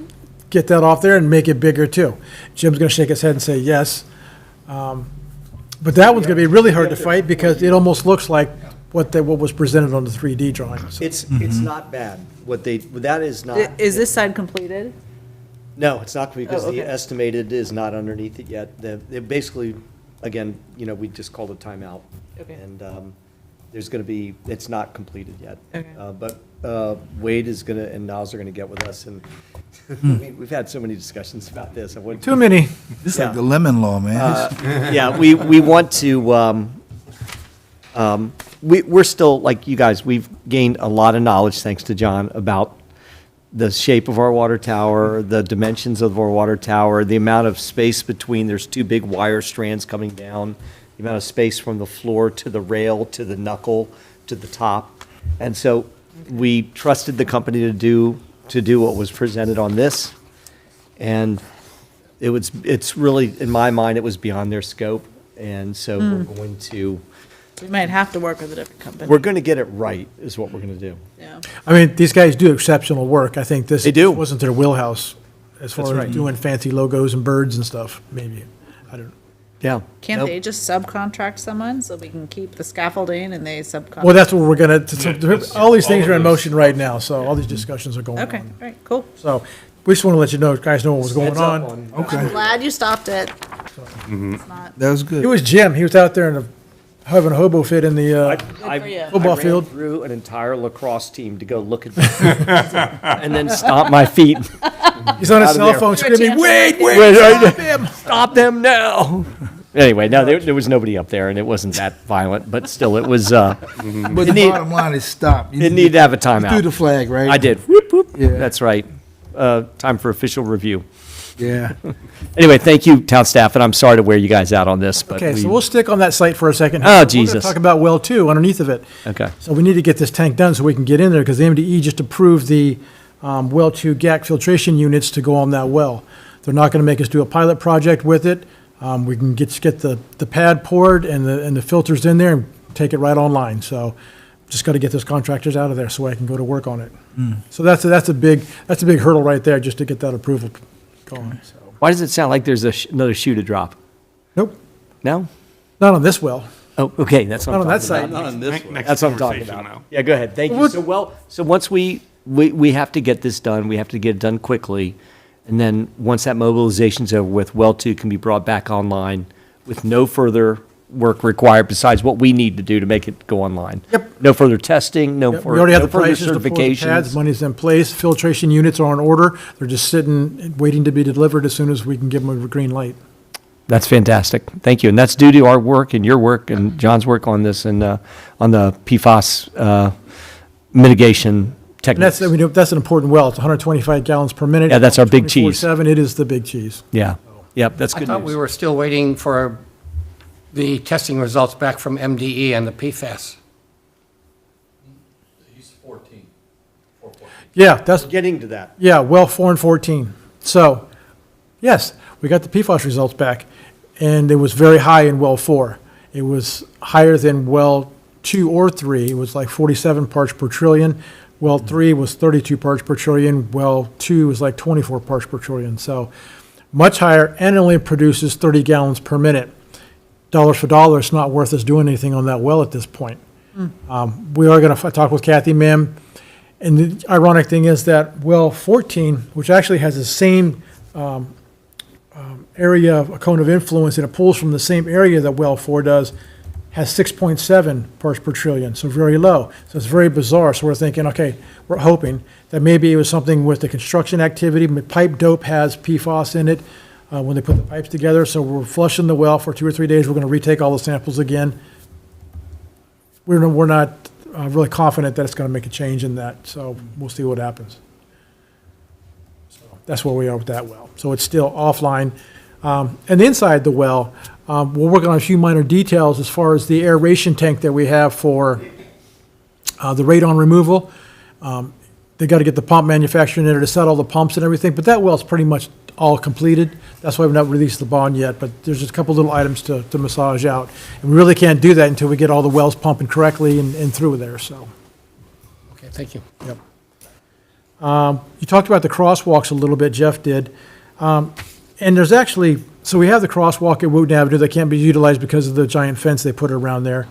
get that off there and make it bigger too? Jim's going to shake his head and say yes. But that one's going to be really hard to fight, because it almost looks like what was presented on the 3D drawing. So- It's not bad. That is not. Is this side completed? No, it's not, because Oh, the okay. estimated is not underneath it yet. They basically, again, we just called a timeout. Okay. And there's going to be, it's not completed yet. Okay. But Wade is going to, and Niles are going to get with us, and we've had so many discussions about this. I wouldn't- Too many. This is like the lemon law, man. Yeah, we want to, we're still, like you guys, we've gained a lot of knowledge, thanks to John, about the shape of our water tower, the dimensions of our water tower, the amount of space between, there's 2 big wire strands coming down, the amount of space from the floor to the rail, to the knuckle, to the top. And so we trusted the company to do what was presented on this. And it's really, in my mind, it was beyond their scope. And so We might have to work with a different company. we're going to get it right, is what we're going to do. Yeah. I mean, these guys do exceptional work. I think this They do. wasn't their wheelhouse as far That's as right. doing fancy logos and birds and stuff, maybe. I don't know. Yeah. Can't Nope. they just subcontract someone so we can keep the scaffolding and they subcontract? Well, that's what we're going to, all these things all are of in those. motion right now, so all these discussions are going on. Okay, all right, cool. So we just want to let you know, guys know what was going Heads up on. I'm glad you stopped it. Mm-hmm. It's not. That was It good. was Jim. He was out there having a hobo fit in the, I for you. Football ran field. through an entire lacrosse team to go look at this, and then stomp my feet. he's on his Out of cell there. phone You're a screaming, tantrum wait, right wait, there. stop him. Stop them now! Anyway, no, there was nobody up there, and it wasn't that violent, but still, it was. But the need- bottom line is stop. You It needed to have a threw timeout. the flag, right? I did. Whoop, whoop. Yeah. That's right. Time for official review. Yeah. Anyway, thank you, town staff, and I'm sorry to wear you guys out on this, but Okay, so we, we'll stick on that site for a second. Oh, We're Jesus. going to talk about well two underneath of it. okay. So we need to get this tank done so we can get in there, because the MDE just approved the well two GAC filtration units to go on that well. They're not going to make us do a pilot project with it. We can get the pad poured and the filters in there and take it right online. So just got to get those contractors out of there so I can go to work on it. So that's a big hurdle right there, just to get that approval going. So. Why does it sound like there's another shoe to drop? Nope, No? not on this well. Oh, okay, that's what Not I'm on that talking side. Not on this one. That's what I'm talking Conversation about. now. Yeah, go ahead. Thank you. Well, So once we have to get this done, we have to get it done quickly. And then once that mobilization's over with, well two can be brought back online with no further work required besides what we need to do to make it go online. Yep. No further testing, no Yep, fur- We already have no the further prices, the pads, certifications. money's in place, filtration units are on order. They're just sitting, waiting to be delivered as soon as we can give them a green light. That's fantastic. Thank you. And that's due to our work and your work and John's work on this and on the PFAS mitigation And that's, techniques. I mean, that's an important well. It's 125 gallons per minute. Yeah, that's our big cheese. 24/7, it is the big cheese. Yeah. Yep, that's I good thought we news. were still waiting for the testing results back from MDE and the PFAS. Yeah, that's, Getting to that. yeah, well 4 and 14. So, yes, we got the PFAS results back, and it was very high in well 4. It was higher than well 2 or 3. It was like 47 parts per trillion. Well 3 was 32 parts per trillion. Well 2 was like 24 parts per trillion. So, much higher, and it only produces 30 gallons per minute. Dollars for dollar, it's not worth us doing anything on that well at this point. We are going to talk with Kathy Mim. And the ironic thing is that well 14, which actually has the same area, a cone of influence, and it pulls from the same area that well 4 does, has 6.7 parts per trillion, so very low. So it's very bizarre. So we're thinking, okay, we're hoping that maybe it was something with the construction activity. Pipe dope has PFAS in it when they put the pipes together. So we're flushing the well for 2 or 3 days. We're going to retake all the samples again. We're not really confident that it's going to make a change in that, so we'll see what happens. So that's where we are with that well. So it's still offline. And inside the well, we're working on a few minor details as far as the aeration tank that we have for the radon removal. They got to get the pump manufacturer in there to set all the pumps and everything, but that well's pretty much all completed. That's why we've not released the bond yet, but there's just a couple little items to massage out. And we really can't do that until we get all the wells pumping correctly and through there, so. Okay, thank you. Yep. You talked about the crosswalks a little bit, Jeff did. And there's actually, so we have the crosswalk at Wooten Avenue that can't be utilized because of the giant fence they put around there.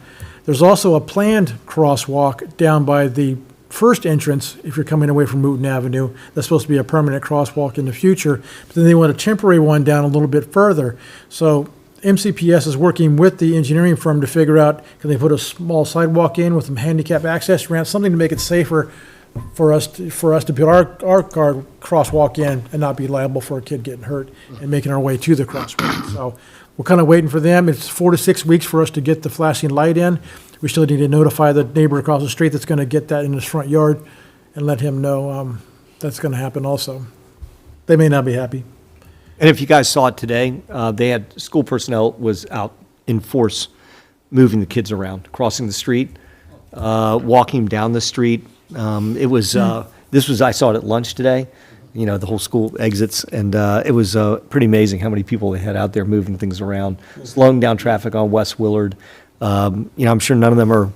There's also a planned crosswalk down by the first entrance, if you're coming away from Wooten Avenue. That's supposed to be a permanent crosswalk in the future, but then they want a temporary one down a little bit further. So MCPS is working with the engineering firm to figure out, can they put a small sidewalk in with some handicap access ramp, something to make it safer for us to put our car crosswalk in and not be liable for a kid getting hurt and making our way to the crosswalk. So we're kind of waiting for them. It's 4 to 6 weeks for us to get the flashing light in. We still need to notify the neighbor across the street that's going to get that in his front yard and let him know that's going to happen also. They may not be happy. And if you guys saw it today, they had, school personnel was out in force, moving the kids around, crossing the street, walking down the street. It was, I saw it at lunch today, you know, the whole school exits, and it was pretty amazing how many people they had out there moving things around, slowing down traffic on West Willard. You know, I'm sure none of them are,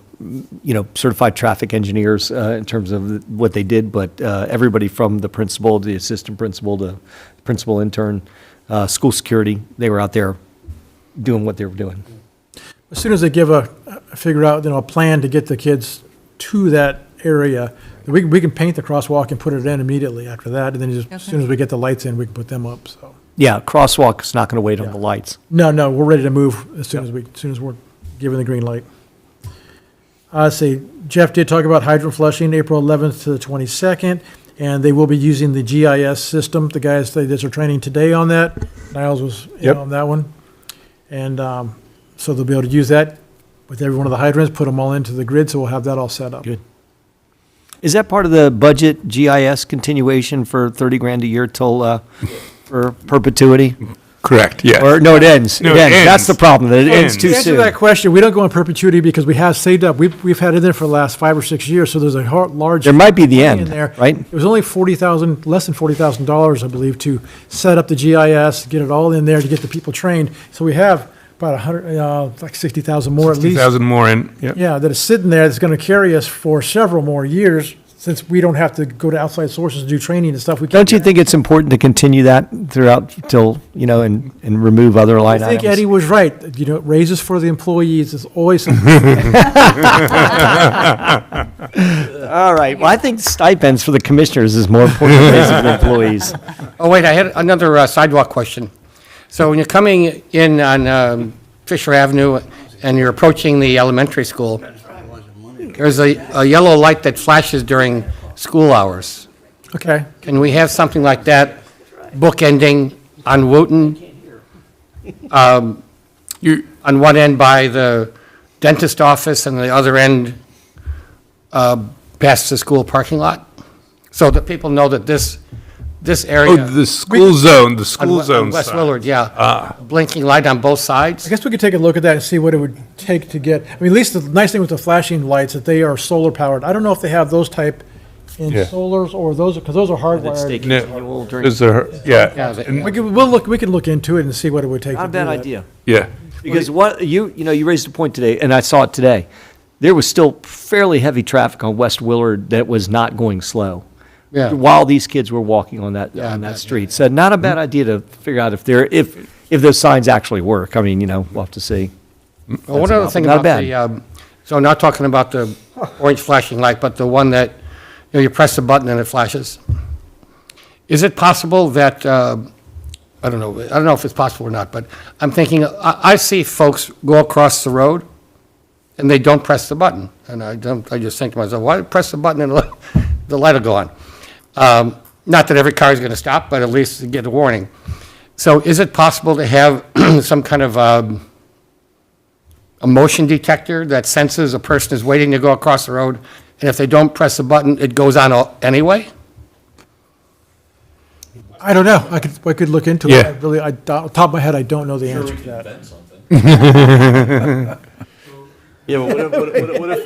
you know, certified traffic engineers in terms of what they did, but everybody from the principal, the assistant principal, to principal intern, school security, they were out there doing what they were doing. As soon as they figure out, you know, a plan to get the kids to that area, we can paint the crosswalk and put it in immediately after that, and then just, as soon as we get the lights in, we can put them up, so. Yeah, crosswalk is not going to wait on Yeah. the lights. No, we're ready to move as soon as we're given the green light. Let's see, Jeff did talk about hydrant flushing, April 11th to the 22nd, and they will be using the GIS system. The guys, they did their training today on that. Niles was in Yep. on that one. And so they'll be able to use that with every one of the hydrants, put them all into the grid, so we'll have that all set up. Good. Is that part of the budget GIS continuation for 30 grand a year till, for perpetuity? Correct, yeah. Or, no, it ends. No, It it ends. That's ends. the problem, that it ends Ends. too To answer soon. that question, we don't go in perpetuity because we have saved up. We've had it there for the last 5 or 6 years, so there's a large. There might be the money end, in there. right? It was only less than $40,000, I believe, to set up the GIS, get it all in there to get the people trained. So we have about 100, like 60,000 more at least. 60,000 more in, yeah. Yeah, that is sitting there, that's going to carry us for several more years, since we don't have to go to outside sources to do training and stuff, we can. Don't you think it's important to continue that throughout till, and remove other line I think items? Eddie was right. Raises for the employees is always something. All right, well, I think stipends for the commissioners is more important than raises for employees. Oh, wait, I had another sidewalk question. So when you're coming in on Fisher Avenue and you're approaching the elementary school, there's a yellow light that flashes during school hours. Okay. Can we have something like that bookending on Wooten? On one end by the dentist office and the other end past the school parking lot? So that people know that this area. Oh, the school zone, the on school West zone West side. Willard, yeah. Blinking light on both sides? I guess we could take a look at that and see what it would take to get, at least the nice thing with the flashing lights, that they are solar powered. I don't know if they have those type in Yeah. solars or those, because those are hardwired. No, those are, yeah, Yeah, and- We can look into it and see what it would take to Not a do bad that. idea. yeah. Because you raised a point today, and I saw it today. There was still fairly heavy traffic on West Willard that was not going slow. Yeah. While these kids were walking on that street. So not a bad idea to figure out if those signs actually work. I mean, we'll have to see. Well, one other thing Not about bad. so not talking about the orange flashing light, but the one that, you press the button and it flashes. Is it possible that, I don't know if it's possible or not, but I'm thinking, I see folks go across the road and they don't press the button. And I just think to myself, why press the button and the light will go on? Not that every car is going to stop, but at least get a warning. So is it possible to have some kind of a motion detector that senses a person is waiting to go across the road, and if they don't press the button, it goes on anyway? I don't know. I could look into it. Yeah. I really, off the top of my head, I don't know the answer to that. Yeah, but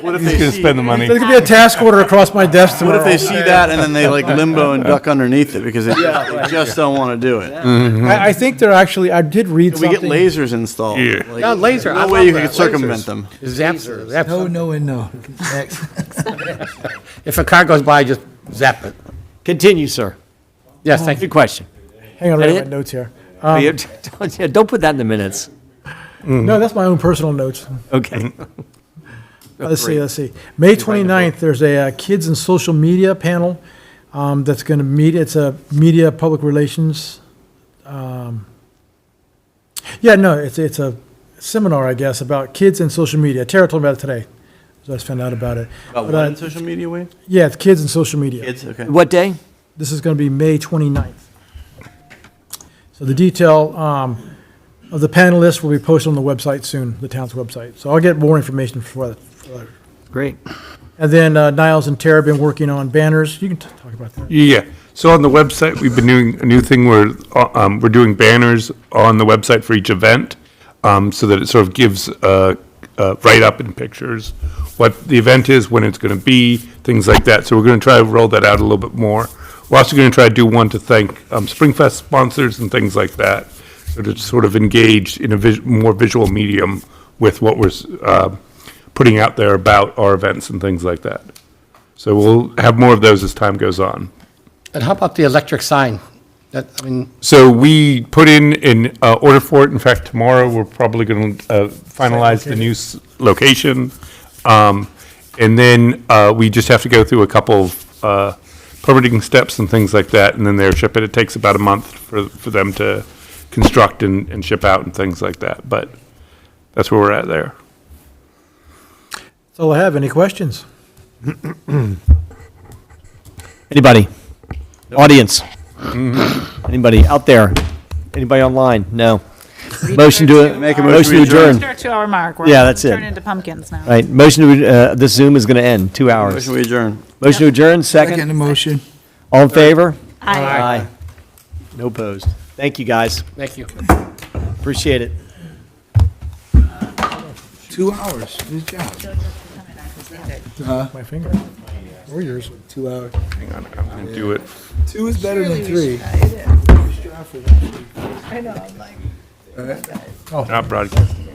what if He's they gonna see, spend the money. There could be a task order across my desk What tomorrow. if they see that and then they like limbo and duck underneath it because they just don't want to do it? I think they're actually, I did read We something. get lasers installed. Yeah. Like, Yeah, laser. I No love way you that, could circumvent lasers. them. Zap. No, and no. Next. If a car goes by, just zap it. Continue, sir. Yes, thank you. Good question. Hang on, That write my it? notes here. Don't put that in the minutes. No, that's my own personal notes. Okay. Let's see. May 29th, there's a Kids and Social Media panel that's going to meet. It's a media public relations. It's a seminar, I guess, about kids and social media. Tara told me about it today, so I just found out about it. About But, what in social media, Wade? Yeah, it's kids and social media. Kids, okay. What day? This is going to be May 29th. So the detail of the panelists will be posted on the website soon, the town's website. So I'll get more information for that. Great. And then Niles and Tara have been working on banners. You can talk about that. Yeah, so on the website, we've been doing a new thing where we're doing banners on the website for each event, so that it sort of gives write-up in pictures, what the event is, when it's going to be, things like that. So we're going to try to roll that out a little bit more. We're also going to try to do one to thank Springfest sponsors and things like that, so to sort of engage in a more visual medium with what we're putting out there about our events and things like that. So we'll have more of those as time goes on. And how about the electric sign? So we put in an order for it. In fact, tomorrow, we're probably going to finalize the new location. And then we just have to go through a couple of permitting steps and things like that, and then they're ship it. It takes about a month for them to construct and ship out and things like that. But that's where we're at there. That's all I have. Any questions? Anybody? Audience? Anybody out there? Anybody online? No. Motion to, Make a motion to adjourn. Our 2-hour mark. Yeah, that's it. Turn into pumpkins now. Right, motion to, this Zoom is going to end, 2 hours. Motion we adjourn. Motion to adjourn, Second second? the motion. All in favor? Aye. Aye. No opposed. Thank you, guys. Thank you. Appreciate it. 2 hours. Good job. My finger? Or yours? 2 hours. Hang on, I'm going to do it. 2 is better than 3. Not broadcasting.